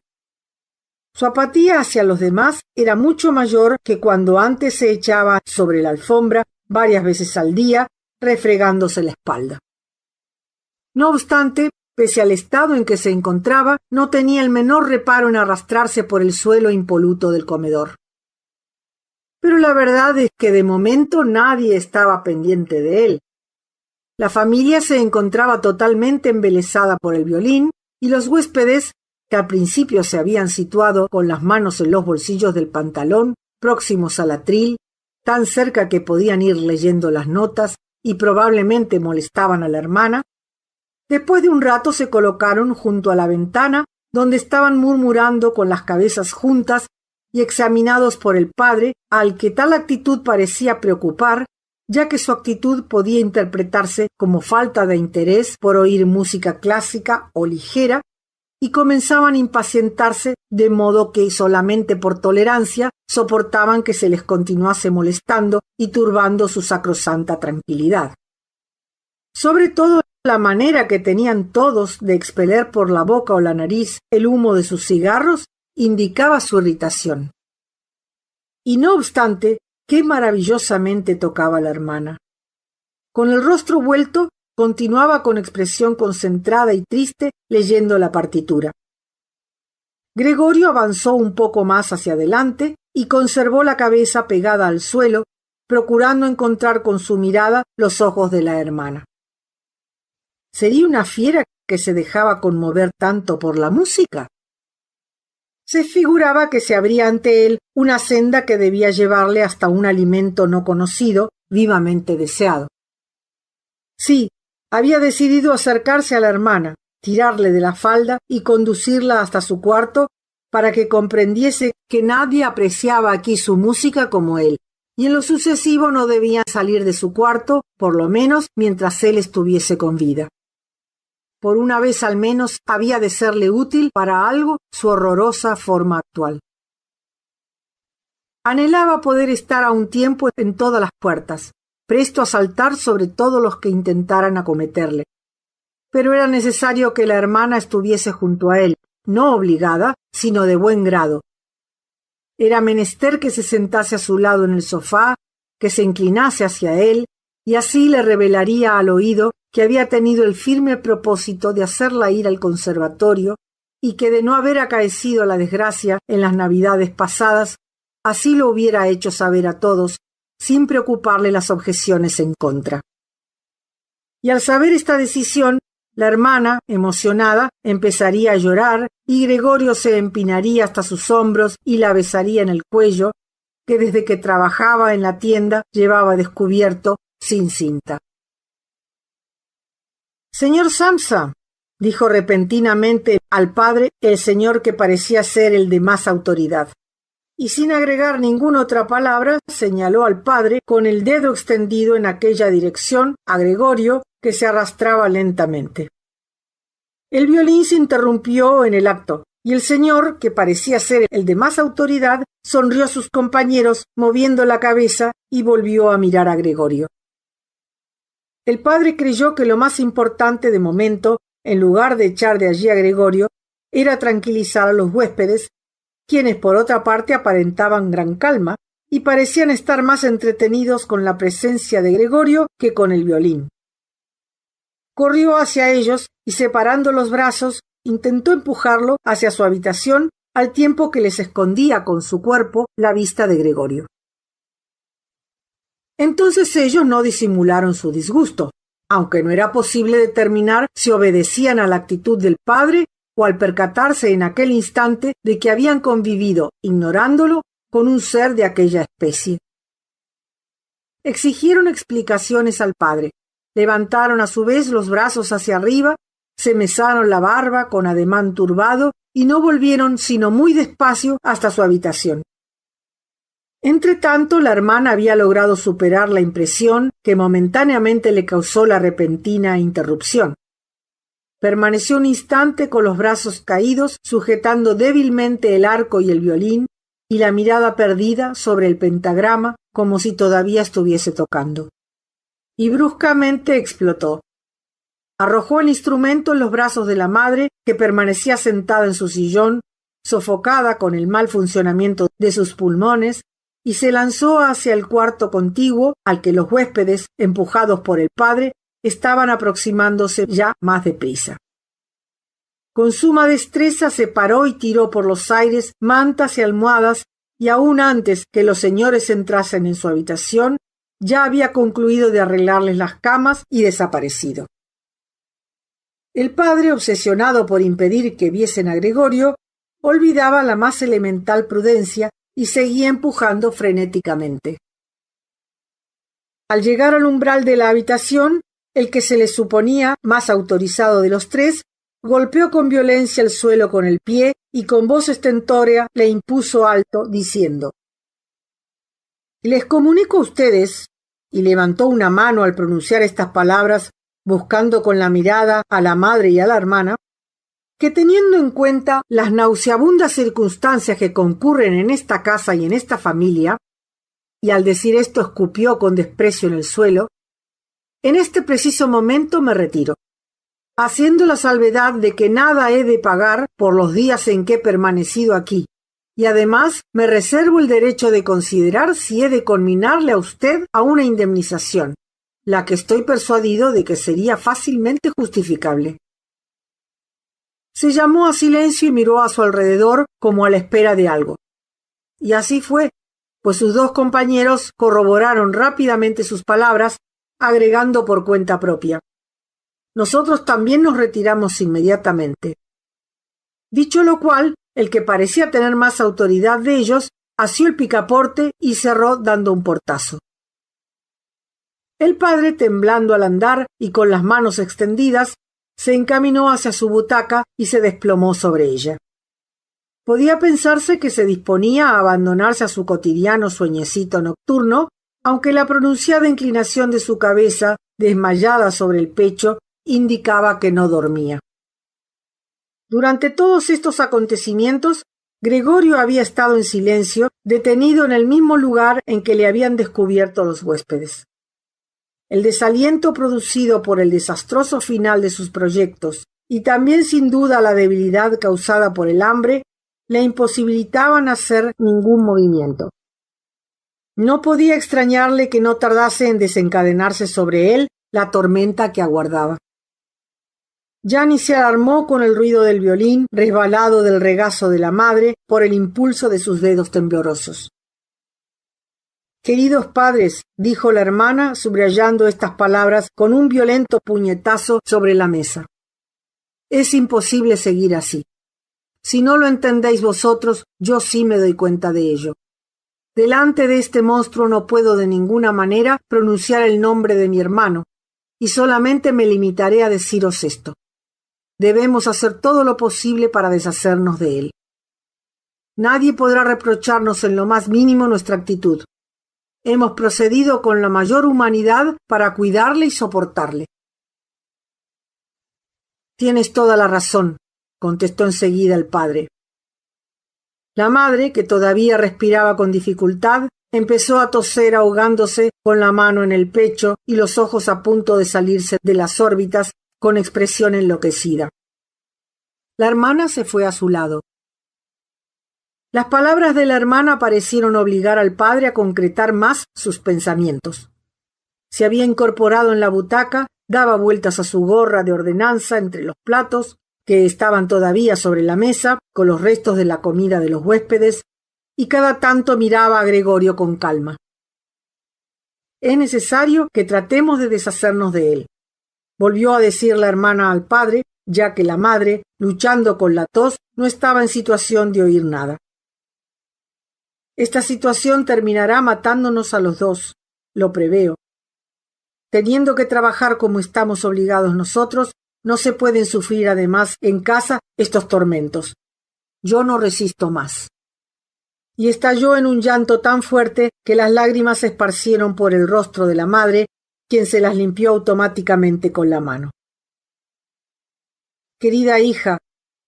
Su apatía hacia los demás era mucho mayor que cuando antes se echaba sobre la alfombra varias veces al día, refregándose la espalda. No obstante, pese al estado en que se encontraba, no tenía el menor reparo en arrastrarse por el suelo impoluto del comedor. Pero la verdad es que de momento nadie estaba pendiente de él. La familia se encontraba totalmente embelesada por el violín y los huéspedes, que al principio se habían situado con las manos en los bolsillos del pantalón, próximos al atril, tan cerca que podían ir leyendo las notas y probablemente molestaban a la hermana, después de un rato se colocaron junto a la ventana, donde estaban murmurando con las cabezas juntas y examinados por el padre, al que tal actitud parecía preocupar, ya que su actitud podía interpretarse como falta de interés por oír música clásica o ligera, y comenzaban a impacientarse, de modo que solamente por tolerancia soportaban que se les continuase molestando y turbando su sacrosanta tranquilidad. Sobre todo, la manera que tenían todos de expeler por la boca o la nariz el humo de sus cigarros indicaba su irritación. Y no obstante, qué maravillosamente tocaba la hermana. Con el rostro vuelto, continuaba con expresión concentrada y triste leyendo la partitura. Gregorio avanzó un poco más hacia adelante y conservó la cabeza pegada al suelo, procurando encontrar con su mirada los ojos de la hermana. ¿Sería una fiera que se dejaba conmover tanto por la música? Se figuraba que se abría ante él una senda que debía llevarle hasta un alimento no conocido, vivamente deseado. Sí, había decidido acercarse a la hermana, tirarle de la falda y conducirla hasta su cuarto para que comprendiese que nadie apreciaba aquí su música como él, y en lo sucesivo no debían salir de su cuarto, por lo menos mientras él estuviese con vida. Por una vez al menos había de serle útil para algo su horrorosa forma actual. Anhelaba poder estar a un tiempo en todas las puertas, presto a saltar sobre todos los que intentaran acometerle. Pero era necesario que la hermana estuviese junto a él, no obligada, sino de buen grado. Era menester que se sentase a su lado en el sofá, que se inclinase hacia él, y así le revelaría al oído que había tenido el firme propósito de hacerla ir al conservatorio y que de no haber acaecido la desgracia en las navidades pasadas, así lo hubiera hecho saber a todos, sin preocuparle las objeciones en contra. Y al saber esta decisión, la hermana, emocionada, empezaría a llorar y Gregorio se empinaría hasta sus hombros y la besaría en el cuello, que desde que trabajaba en la tienda llevaba descubierto sin cinta. «Señor Samsa», dijo repentinamente al padre el señor que parecía ser el de más autoridad, y sin agregar ninguna otra palabra señaló al padre con el dedo extendido en aquella dirección a Gregorio, que se arrastraba lentamente. El violín se interrumpió en el acto, y el señor, que parecía ser el de más autoridad, sonrió a sus compañeros moviendo la cabeza y volvió a mirar a Gregorio. El padre creyó que lo más importante de momento, en lugar de echar de allí a Gregorio, era tranquilizar a los huéspedes, quienes por otra parte aparentaban gran calma y parecían estar más entretenidos con la presencia de Gregorio que con el violín. Corrió hacia ellos y, separando los brazos, intentó empujarlo hacia su habitación al tiempo que les escondía con su cuerpo la vista de Gregorio. Entonces ellos no disimularon su disgusto, aunque no era posible determinar si obedecían a la actitud del padre o al percatarse en aquel instante de que habían convivido, ignorándolo, con un ser de aquella especie. Exigieron explicaciones al padre, levantaron a su vez los brazos hacia arriba, se mesaron la barba con ademán turbado y no volvieron sino muy despacio hasta su habitación. Entretanto, la hermana había logrado superar la impresión que momentáneamente le causó la repentina interrupción. Permaneció un instante con los brazos caídos, sujetando débilmente el arco y el violín, y la mirada perdida sobre el pentagrama, como si todavía estuviese tocando. Y bruscamente explotó. Arrojó el instrumento en los brazos de la madre, que permanecía sentada en su sillón, sofocada con el mal funcionamiento de sus pulmones, y se lanzó hacia el cuarto contiguo, al que los huéspedes, empujados por el padre, estaban aproximándose ya más deprisa. Con suma destreza se paró y tiró por los aires mantas y almohadas, y aún antes que los señores entrasen en su habitación, ya había concluido de arreglarles las camas y desaparecido. El padre, obsesionado por impedir que viesen a Gregorio, olvidaba la más elemental prudencia y seguía empujando frenéticamente. Al llegar al umbral de la habitación, el que se le suponía más autorizado de los tres, golpeó con violencia el suelo con el pie y con voz estentórea le impuso alto, diciendo: «Les comunico a ustedes», y levantó una mano al pronunciar estas palabras, buscando con la mirada a la madre y a la hermana, que teniendo en cuenta las nauseabundas circunstancias que concurren en esta casa y en esta familia, y al decir esto escupió con desprecio en el suelo, en este preciso momento me retiro, haciendo la salvedad de que nada he de pagar por los días en que he permanecido aquí, y además me reservo el derecho de considerar si he de conminarle a usted a una indemnización, la que estoy persuadido de que sería fácilmente justificable. Se llamó a silencio y miró a su alrededor como a la espera de algo. Y así fue, pues sus dos compañeros corroboraron rápidamente sus palabras, agregando por cuenta propia: «Nosotros también nos retiramos inmediatamente». Dicho lo cual, el que parecía tener más autoridad de ellos, asió el picaporte y cerró dando un portazo. El padre, temblando al andar y con las manos extendidas, se encaminó hacia su butaca y se desplomó sobre ella. Podía pensarse que se disponía a abandonarse a su cotidiano sueñecito nocturno, aunque la pronunciada inclinación de su cabeza, desmayada sobre el pecho, indicaba que no dormía. Durante todos estos acontecimientos, Gregorio había estado en silencio, detenido en el mismo lugar en que le habían descubierto los huéspedes. El desaliento producido por el desastroso final de sus proyectos y también sin duda la debilidad causada por el hambre le imposibilitaban hacer ningún movimiento. No podía extrañarle que no tardase en desencadenarse sobre él la tormenta que aguardaba. Ya ni se alarmó con el ruido del violín resbalado del regazo de la madre por el impulso de sus dedos temblorosos. «Queridos padres», dijo la hermana, subrayando estas palabras con un violento puñetazo sobre la mesa, «es imposible seguir así. Si no lo entendéis vosotros, yo sí me doy cuenta de ello. Delante de este monstruo no puedo de ninguna manera pronunciar el nombre de mi hermano, y solamente me limitaré a deciros esto. Debemos hacer todo lo posible para deshacernos de él». Nadie podrá reprocharnos en lo más mínimo nuestra actitud. Hemos procedido con la mayor humanidad para cuidarle y soportarle. Tienes toda la razón, contestó enseguida el padre. La madre, que todavía respiraba con dificultad, empezó a toser ahogándose con la mano en el pecho y los ojos a punto de salirse de las órbitas con expresión enloquecida. La hermana se fue a su lado. Las palabras de la hermana parecieron obligar al padre a concretar más sus pensamientos. Se había incorporado en la butaca, daba vueltas a su gorra de ordenanza entre los platos, que estaban todavía sobre la mesa, con los restos de la comida de los huéspedes, y cada tanto miraba a Gregorio con calma. Es necesario que tratemos de deshacernos de él, volvió a decir la hermana al padre, ya que la madre, luchando con la tos, no estaba en situación de oír nada. Esta situación terminará matándonos a los dos, lo preveo. Teniendo que trabajar como estamos obligados nosotros, no se pueden sufrir además en casa estos tormentos. Yo no resisto más. Y estalló en un llanto tan fuerte que las lágrimas se esparcieron por el rostro de la madre, quien se las limpió automáticamente con la mano. Querida hija,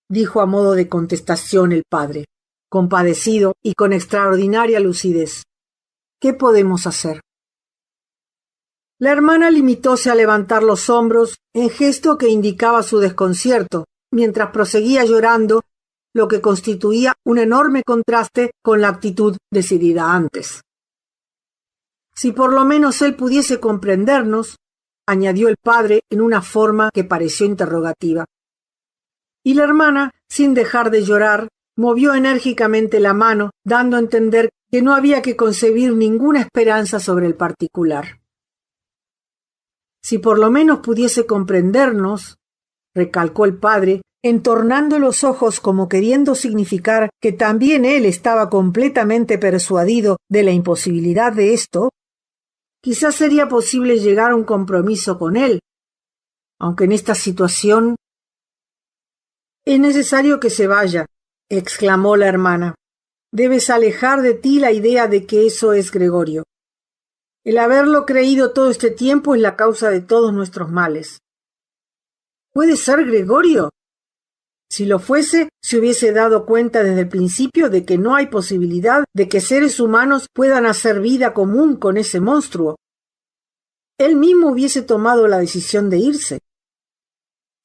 dijo a modo de contestación el padre, compadecido y con extraordinaria lucidez, ¿qué podemos hacer? La hermana limitóse a levantar los hombros en gesto que indicaba su desconcierto, mientras proseguía llorando, lo que constituía un enorme contraste con la actitud decidida antes. Si por lo menos él pudiese comprendernos, añadió el padre en una forma que pareció interrogativa. Y la hermana, sin dejar de llorar, movió enérgicamente la mano, dando a entender que no había que concebir ninguna esperanza sobre el particular. Si por lo menos pudiese comprendernos, recalcó el padre, entornando los ojos como queriendo significar que también él estaba completamente persuadido de la imposibilidad de esto, quizás sería posible llegar a un compromiso con él, aunque en esta situación... Es necesario que se vaya, exclamó la hermana. Debes alejar de ti la idea de que eso es Gregorio. El haberlo creído todo este tiempo es la causa de todos nuestros males. ¿Puede ser Gregorio? Si lo fuese, se hubiese dado cuenta desde el principio de que no hay posibilidad de que seres humanos puedan hacer vida común con ese monstruo. Él mismo hubiese tomado la decisión de irse.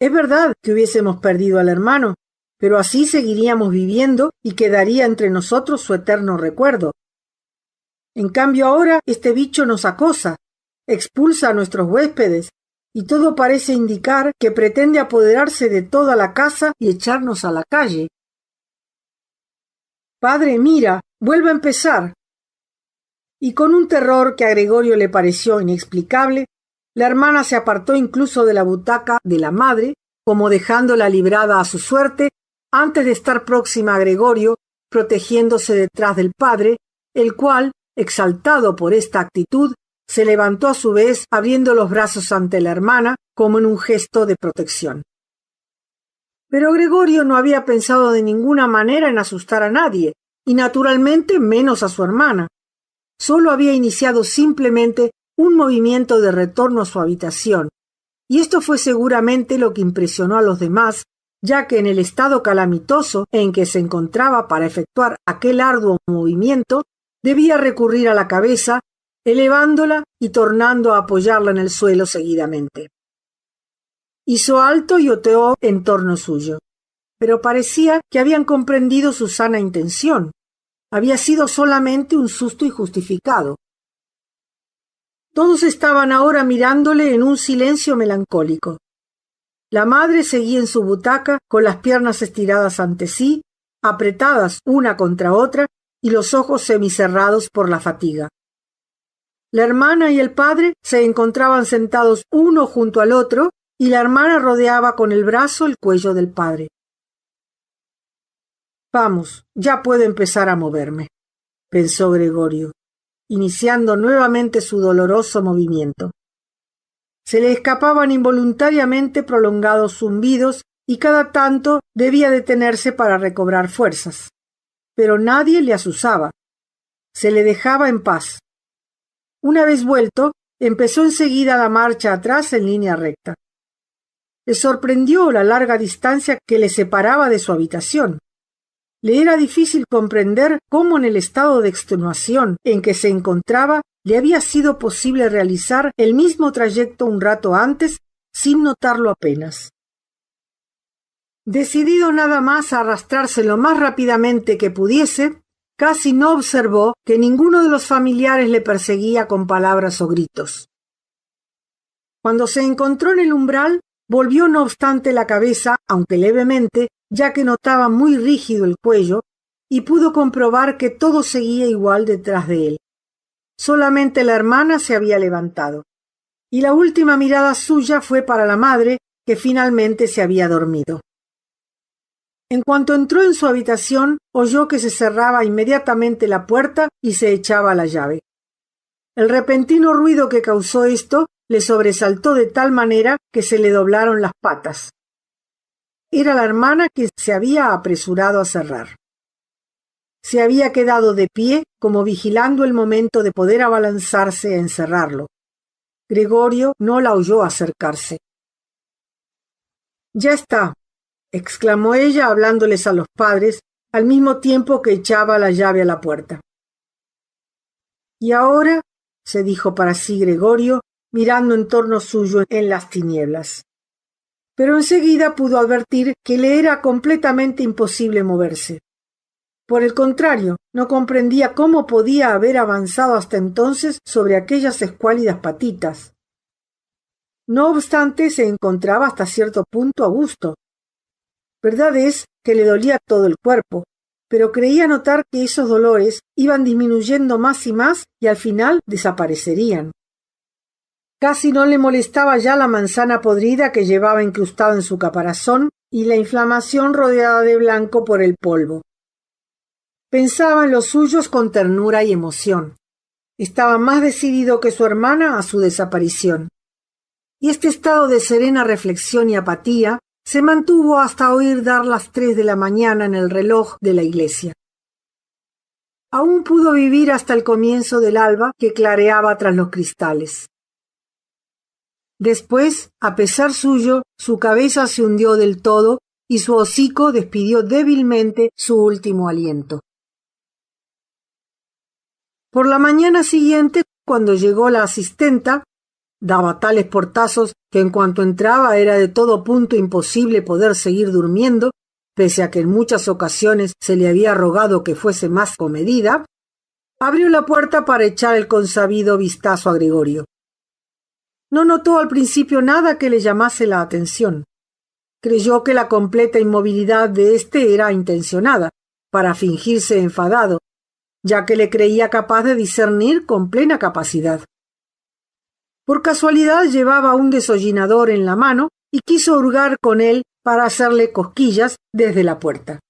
Es verdad que hubiésemos perdido al hermano, pero así seguiríamos viviendo y quedaría entre nosotros su eterno recuerdo. En cambio ahora este bicho nos acosa, expulsa a nuestros huéspedes, y todo parece indicar que pretende apoderarse de toda la casa y echarnos a la calle. Padre, mira, vuelve a empezar. Y con un terror que a Gregorio le pareció inexplicable, la hermana se apartó incluso de la butaca de la madre, como dejándola librada a su suerte, antes de estar próxima a Gregorio, protegiéndose detrás del padre, el cual, exaltado por esta actitud, se levantó a su vez abriendo los brazos ante la hermana como en un gesto de protección. Pero Gregorio no había pensado de ninguna manera en asustar a nadie, y naturalmente menos a su hermana. Solo había iniciado simplemente un movimiento de retorno a su habitación, y esto fue seguramente lo que impresionó a los demás, ya que en el estado calamitoso en que se encontraba para efectuar aquel arduo movimiento, debía recurrir a la cabeza, elevándola y tornando a apoyarla en el suelo seguidamente. Hizo alto y oteó en torno suyo, pero parecía que habían comprendido su sana intención. Había sido solamente un susto injustificado. Todos estaban ahora mirándole en un silencio melancólico. La madre seguía en su butaca con las piernas estiradas ante sí, apretadas una contra otra y los ojos semicerrados por la fatiga. La hermana y el padre se encontraban sentados uno junto al otro y la hermana rodeaba con el brazo el cuello del padre. Vamos, ya puedo empezar a moverme, pensó Gregorio, iniciando nuevamente su doloroso movimiento. Se le escapaban involuntariamente prolongados zumbidos y cada tanto debía detenerse para recobrar fuerzas. pero nadie le azuzaba. Se le dejaba en paz. Una vez vuelto, empezó enseguida la marcha atrás en línea recta. Le sorprendió la larga distancia que le separaba de su habitación. Le era difícil comprender cómo en el estado de extenuación en que se encontraba le había sido posible realizar el mismo trayecto un rato antes sin notarlo apenas. Decidido nada más a arrastrarse lo más rápidamente que pudiese, casi no observó que ninguno de los familiares le perseguía con palabras o gritos. Cuando se encontró en el umbral, volvió no obstante la cabeza, aunque levemente, ya que notaba muy rígido el cuello, y pudo comprobar que todo seguía igual detrás de él. Solamente la hermana se había levantado, y la última mirada suya fue para la madre, que finalmente se había dormido. En cuanto entró en su habitación, oyó que se cerraba inmediatamente la puerta y se echaba la llave. El repentino ruido que causó esto le sobresaltó de tal manera que se le doblaron las patas. Era la hermana que se había apresurado a cerrar. Se había quedado de pie, como vigilando el momento de poder abalanzarse a encerrarlo. Gregorio no la oyó acercarse. «Ya está», exclamó ella hablándoles a los padres, al mismo tiempo que echaba la llave a la puerta. «Y ahora», se dijo para sí Gregorio, mirando en torno suyo en las tinieblas. Pero enseguida pudo advertir que le era completamente imposible moverse. Por el contrario, no comprendía cómo podía haber avanzado hasta entonces sobre aquellas escuálidas patitas. No obstante, se encontraba hasta cierto punto a gusto. Verdad es que le dolía todo el cuerpo, pero creía notar que esos dolores iban disminuyendo más y más y al final desaparecerían. Casi no le molestaba ya la manzana podrida que llevaba incrustada en su caparazón y la inflamación rodeada de blanco por el polvo. Pensaba en los suyos con ternura y emoción. Estaba más decidido que su hermana a su desaparición. Y este estado de serena reflexión y apatía se mantuvo hasta oír dar las 3 de la mañana en el reloj de la iglesia. Aún pudo vivir hasta el comienzo del alba que clareaba tras los cristales. Después, a pesar suyo, su cabeza se hundió del todo y su hocico despidió débilmente su último aliento. Por la mañana siguiente, cuando llegó la asistenta, daba tales portazos que en cuanto entraba era de todo punto imposible poder seguir durmiendo, pese a que en muchas ocasiones se le había rogado que fuese más comedida, abrió la puerta para echar el consabido vistazo a Gregorio. No notó al principio nada que le llamase la atención. Creyó que la completa inmovilidad de éste era intencionada, para fingirse enfadado, ya que le creía capaz de discernir con plena capacidad. Por casualidad llevaba un desollinador en la mano y quiso hurgar con él para hacerle cosquillas desde la puerta.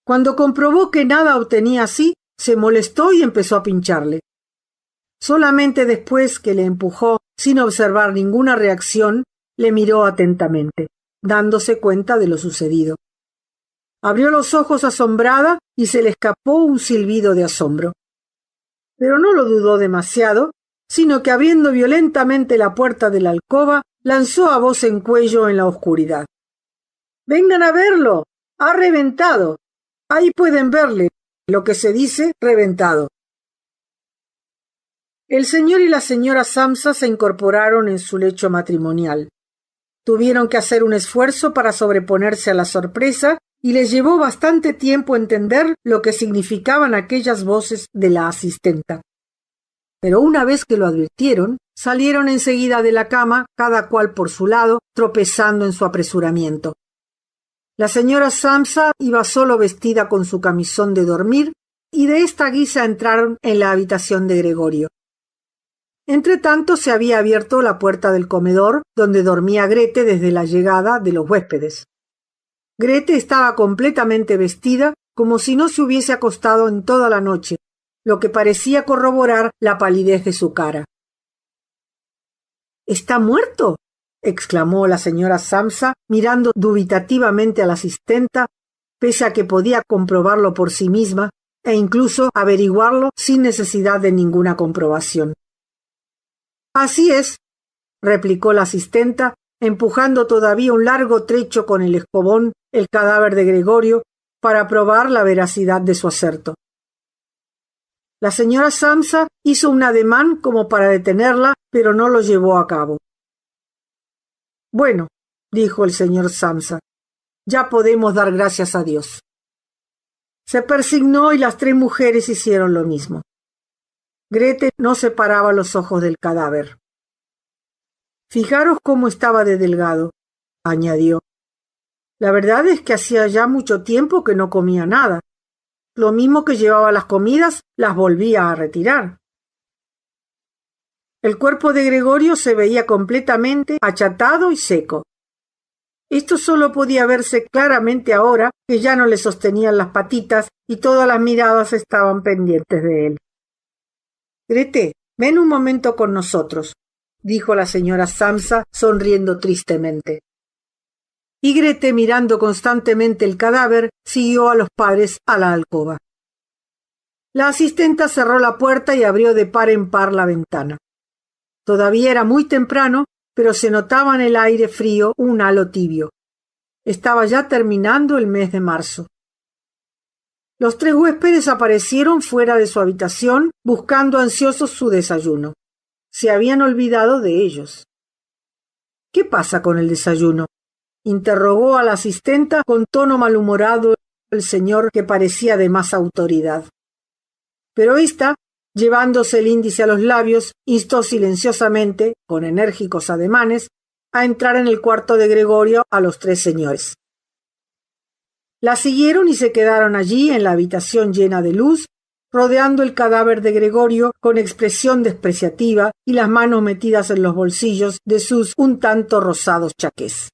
Cuando comprobó que nada obtenía así, se molestó y empezó a pincharle. Solamente después que le empujó, sin observar ninguna reacción, le miró atentamente, dándose cuenta de lo sucedido. Abrió los ojos asombrada y se le escapó un silbido de asombro. Pero no lo dudó demasiado, sino que abriendo violentamente la puerta de la alcoba, lanzó a voz en cuello en la oscuridad. «¡Vengan a verlo! ¡Ha reventado! Ahí pueden verle, lo que se dice reventado». El señor y la señora Samsa se incorporaron en su lecho matrimonial. Tuvieron que hacer un esfuerzo para sobreponerse a la sorpresa y les llevó bastante tiempo entender lo que significaban aquellas voces de la asistenta. Pero una vez que lo advirtieron, salieron enseguida de la cama, cada cual por su lado, tropezando en su apresuramiento. La señora Samsa iba solo vestida con su camisón de dormir, y de esta guisa entraron en la habitación de Gregorio. Entretanto se había abierto la puerta del comedor, donde dormía Grete desde la llegada de los huéspedes. Grete estaba completamente vestida, como si no se hubiese acostado en toda la noche, lo que parecía corroborar la palidez de su cara. «¿Está muerto?», exclamó la señora Samsa, mirando dubitativamente a la asistenta, pese a que podía comprobarlo por sí misma e incluso averiguarlo sin necesidad de ninguna comprobación. Así es, replicó la asistenta, empujando todavía un largo trecho con el escobón el cadáver de Gregorio para probar la veracidad de su aserto. La señora Samsa hizo un ademán como para detenerla, pero no lo llevó a cabo. Bueno, dijo el señor Samsa, ya podemos dar gracias a Dios. Se persignó y las tres mujeres hicieron lo mismo. Grete no separaba los ojos del cadáver. Fijaros cómo estaba de delgado, añadió. La verdad es que hacía ya mucho tiempo que no comía nada. Lo mismo que llevaba las comidas, las volvía a retirar. El cuerpo de Gregorio se veía completamente achatado y seco. Esto solo podía verse claramente ahora que ya no le sostenían las patitas y todas las miradas estaban pendientes de él. Grete, ven un momento con nosotros, dijo la señora Samsa sonriendo tristemente. Y Grete, mirando constantemente el cadáver, siguió a los padres a la alcoba. La asistenta cerró la puerta y abrió de par en par la ventana. Todavía era muy temprano, pero se notaba en el aire frío un halo tibio. Estaba ya terminando el mes de marzo. Los tres huéspedes aparecieron fuera de su habitación, buscando ansiosos su desayuno. Se habían olvidado de ellos. ¿Qué pasa con el desayuno?, interrogó a la asistenta con tono malhumorado el señor, que parecía de más autoridad. Pero ésta, llevándose el índice a los labios, instó silenciosamente, con enérgicos ademanes, a entrar en el cuarto de Gregorio a los tres señores. La siguieron y se quedaron allí en la habitación llena de luz, rodeando el cadáver de Gregorio con expresión despreciativa y las manos metidas en los bolsillos de sus un tanto rosados chaqués.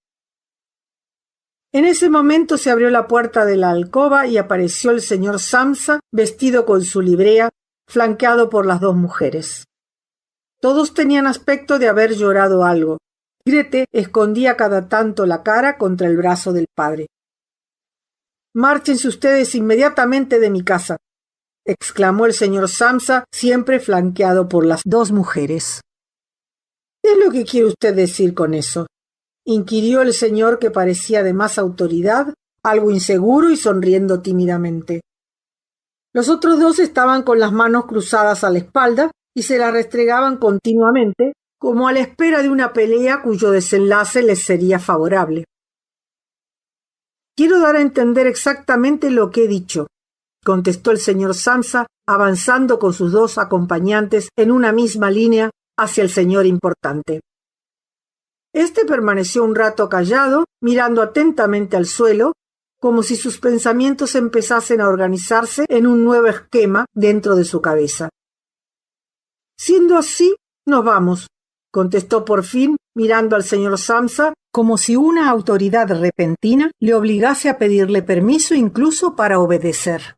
En ese momento se abrió la puerta de la alcoba y apareció el señor Samsa, vestido con su librea, flanqueado por las dos mujeres. Todos tenían aspecto de haber llorado algo. Grete escondía cada tanto la cara contra el brazo del padre. «Márchense ustedes inmediatamente de mi casa», exclamó el señor Samsa, siempre flanqueado por las dos mujeres. «¿Qué es lo que quiere usted decir con eso?», inquirió el señor, que parecía de más autoridad, algo inseguro y sonriendo tímidamente. Los otros dos estaban con las manos cruzadas a la espalda y se las restregaban continuamente, como a la espera de una pelea cuyo desenlace les sería favorable. «Quiero dar a entender exactamente lo que he dicho», contestó el señor Samsa, avanzando con sus dos acompañantes en una misma línea hacia el señor importante. Este permaneció un rato callado, mirando atentamente al suelo, como si sus pensamientos empezasen a organizarse en un nuevo esquema dentro de su cabeza. «Siendo así, nos vamos», contestó por fin, mirando al señor Samsa, como si una autoridad repentina le obligase a pedirle permiso incluso para obedecer.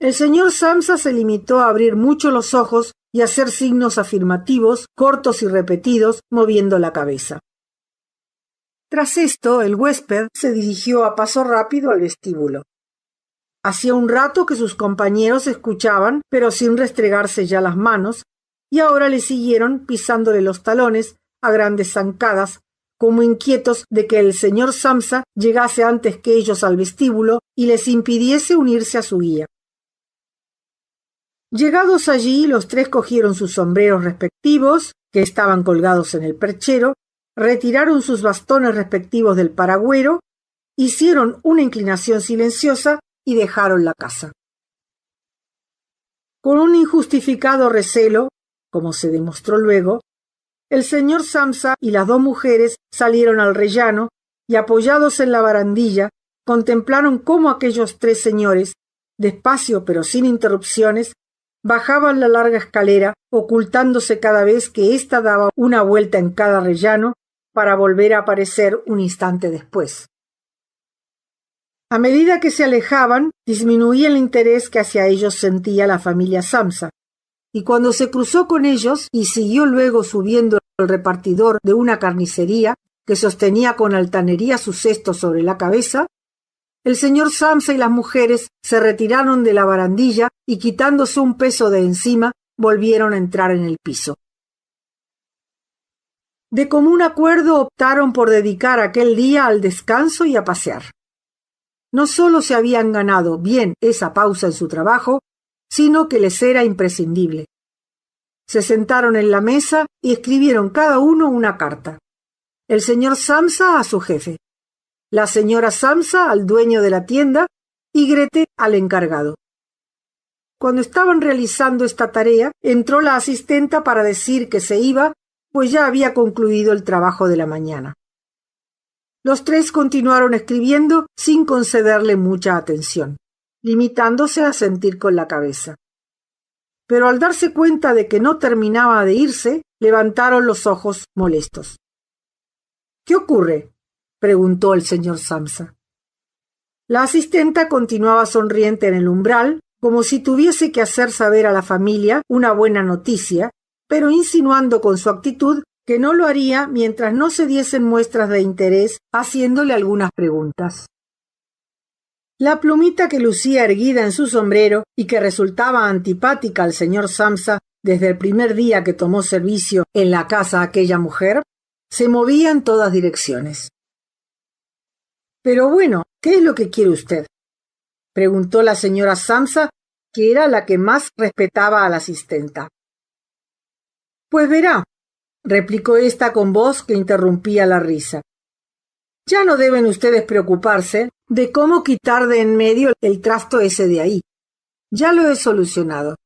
El señor Samsa se limitó a abrir mucho los ojos y hacer signos afirmativos, cortos y repetidos, moviendo la cabeza. Tras esto, el huésped se dirigió a paso rápido al vestíbulo. Hacía un rato que sus compañeros escuchaban, pero sin restregarse ya las manos, y ahora le siguieron pisándole los talones a grandes zancadas, como inquietos de que el señor Samsa llegase antes que ellos al vestíbulo y les impidiese unirse a su guía. Llegados allí, los tres cogieron sus sombreros respectivos, que estaban colgados en el perchero, retiraron sus bastones respectivos del paragüero, hicieron una inclinación silenciosa y dejaron la casa. Con un injustificado recelo, como se demostró luego, el señor Samsa y las dos mujeres salieron al rellano y, apoyados en la barandilla, contemplaron cómo aquellos tres señores, despacio pero sin interrupciones, bajaban la larga escalera, ocultándose cada vez que ésta daba una vuelta en cada rellano para volver a aparecer un instante después. A medida que se alejaban, disminuía el interés que hacia ellos sentía la familia Samsa, y cuando se cruzó con ellos y siguió luego subiendo el repartidor de una carnicería que sostenía con altanería su cesto sobre la cabeza, el señor Samsa y las mujeres se retiraron de la barandilla y, quitándose un peso de encima, volvieron a entrar en el piso. De común acuerdo optaron por dedicar aquel día al descanso y a pasear. No solo se habían ganado bien esa pausa en su trabajo, sino que les era imprescindible. Se sentaron en la mesa y escribieron cada uno una carta. El señor Samsa a su jefe, la señora Samsa al dueño de la tienda y Grete al encargado. Cuando estaban realizando esta tarea, entró la asistenta para decir que se iba, pues ya había concluido el trabajo de la mañana. Los tres continuaron escribiendo sin concederle mucha atención, limitándose a sentir con la cabeza. Pero al darse cuenta de que no terminaba de irse, levantaron los ojos molestos. —¿Qué ocurre? —preguntó el señor Samsa. La asistenta continuaba sonriente en el umbral, como si tuviese que hacer saber a la familia una buena noticia, pero insinuando con su actitud que no lo haría mientras no se diesen muestras de interés, haciéndole algunas preguntas. La plumita que lucía erguida en su sombrero y que resultaba antipática al señor Samsa desde el primer día que tomó servicio en la casa aquella mujer, se movía en todas direcciones. —Pero bueno, ¿qué es lo que quiere usted? —preguntó la señora Samsa, que era la que más respetaba a la asistenta. —Pues verá —replicó ésta con voz que interrumpía la risa—, ya no deben ustedes preocuparse de cómo quitar de en medio el trasto ese de ahí. Ya lo he solucionado.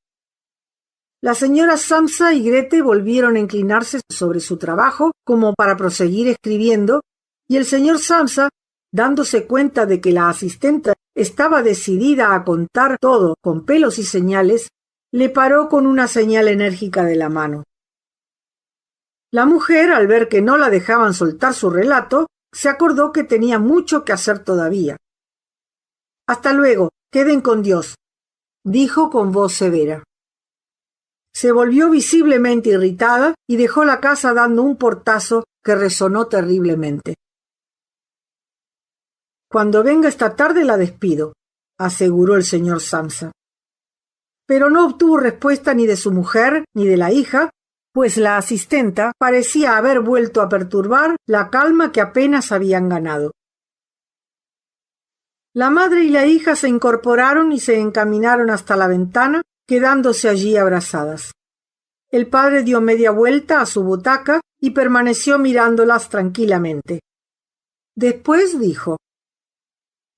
La señora Samsa y Grete volvieron a inclinarse sobre su trabajo como para proseguir escribiendo, y el señor Samsa, dándose cuenta de que la asistenta estaba decidida a contar todo con pelos y señales, le paró con una señal enérgica de la mano. La mujer, al ver que no la dejaban soltar su relato, se acordó que tenía mucho que hacer todavía. —Hasta luego, queden con Dios —dijo con voz severa. Se volvió visiblemente irritada y dejó la casa dando un portazo que resonó terriblemente. —Cuando venga esta tarde la despido —aseguró el señor Samsa. Pero no obtuvo respuesta ni de su mujer ni de la hija, pues la asistenta parecía haber vuelto a perturbar la calma que apenas habían ganado. La madre y la hija se incorporaron y se encaminaron hasta la ventana, quedándose allí abrazadas. El padre dio media vuelta a su butaca y permaneció mirándolas tranquilamente. Después dijo: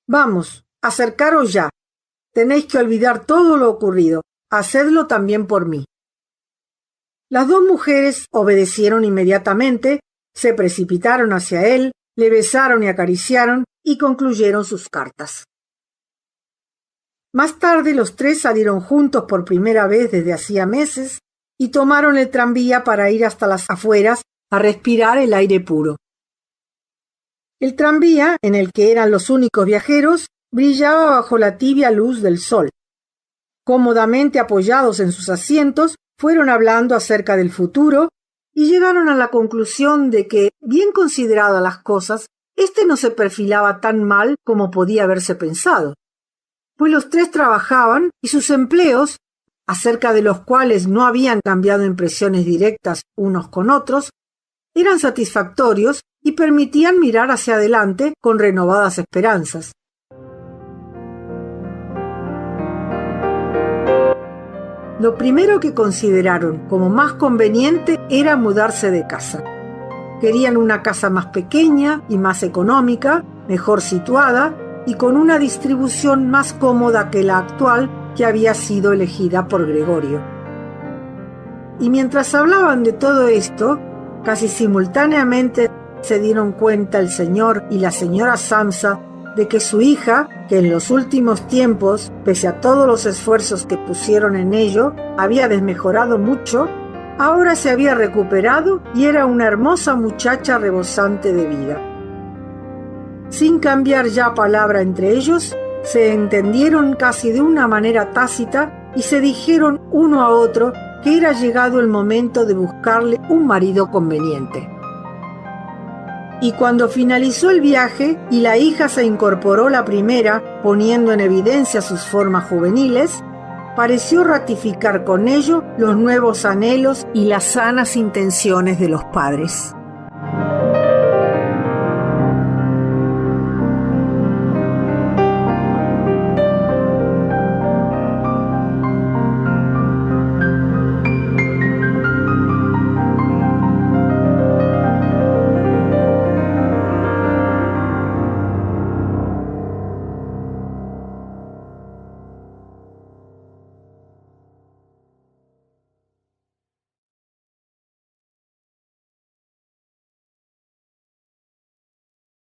—Vamos, acercaros ya. Tenéis que olvidar todo lo ocurrido. Hacedlo también por mí. Las dos mujeres obedecieron inmediatamente, se precipitaron hacia él, le besaron y acariciaron y concluyeron sus cartas. Más tarde los tres salieron juntos por primera vez desde hacía meses y tomaron el tranvía para ir hasta las afueras a respirar el aire puro. El tranvía, en el que eran los únicos viajeros, brillaba bajo la tibia luz del sol. Cómodamente apoyados en sus asientos, fueron hablando acerca del futuro y llegaron a la conclusión de que, bien consideradas las cosas, no se perfilaba tan mal como podía haberse pensado, pues los tres trabajaban y sus empleos, acerca de los cuales no habían cambiado impresiones directas unos con otros, eran satisfactorios y permitían mirar hacia adelante con renovadas esperanzas. Lo primero que consideraron como más conveniente era mudarse de casa. Querían una casa más pequeña y más económica, mejor situada y con una distribución más cómoda que la actual que había sido elegida por Gregorio. Y mientras hablaban de todo esto, casi simultáneamente se dieron cuenta el señor y la señora Samsa de que su hija, que en los últimos tiempos, pese a todos los esfuerzos que pusieron en ello, había desmejorado mucho, ahora se había recuperado y era una hermosa muchacha rebosante de vida. Sin cambiar ya palabra entre ellos, se entendieron casi de una manera tácita y se dijeron uno a otro que era llegado el momento de buscarle un marido conveniente. Y cuando finalizó el viaje y la hija se incorporó la primera, poniendo en evidencia sus formas juveniles, pareció ratificar con ello los nuevos anhelos y las sanas intenciones de los padres.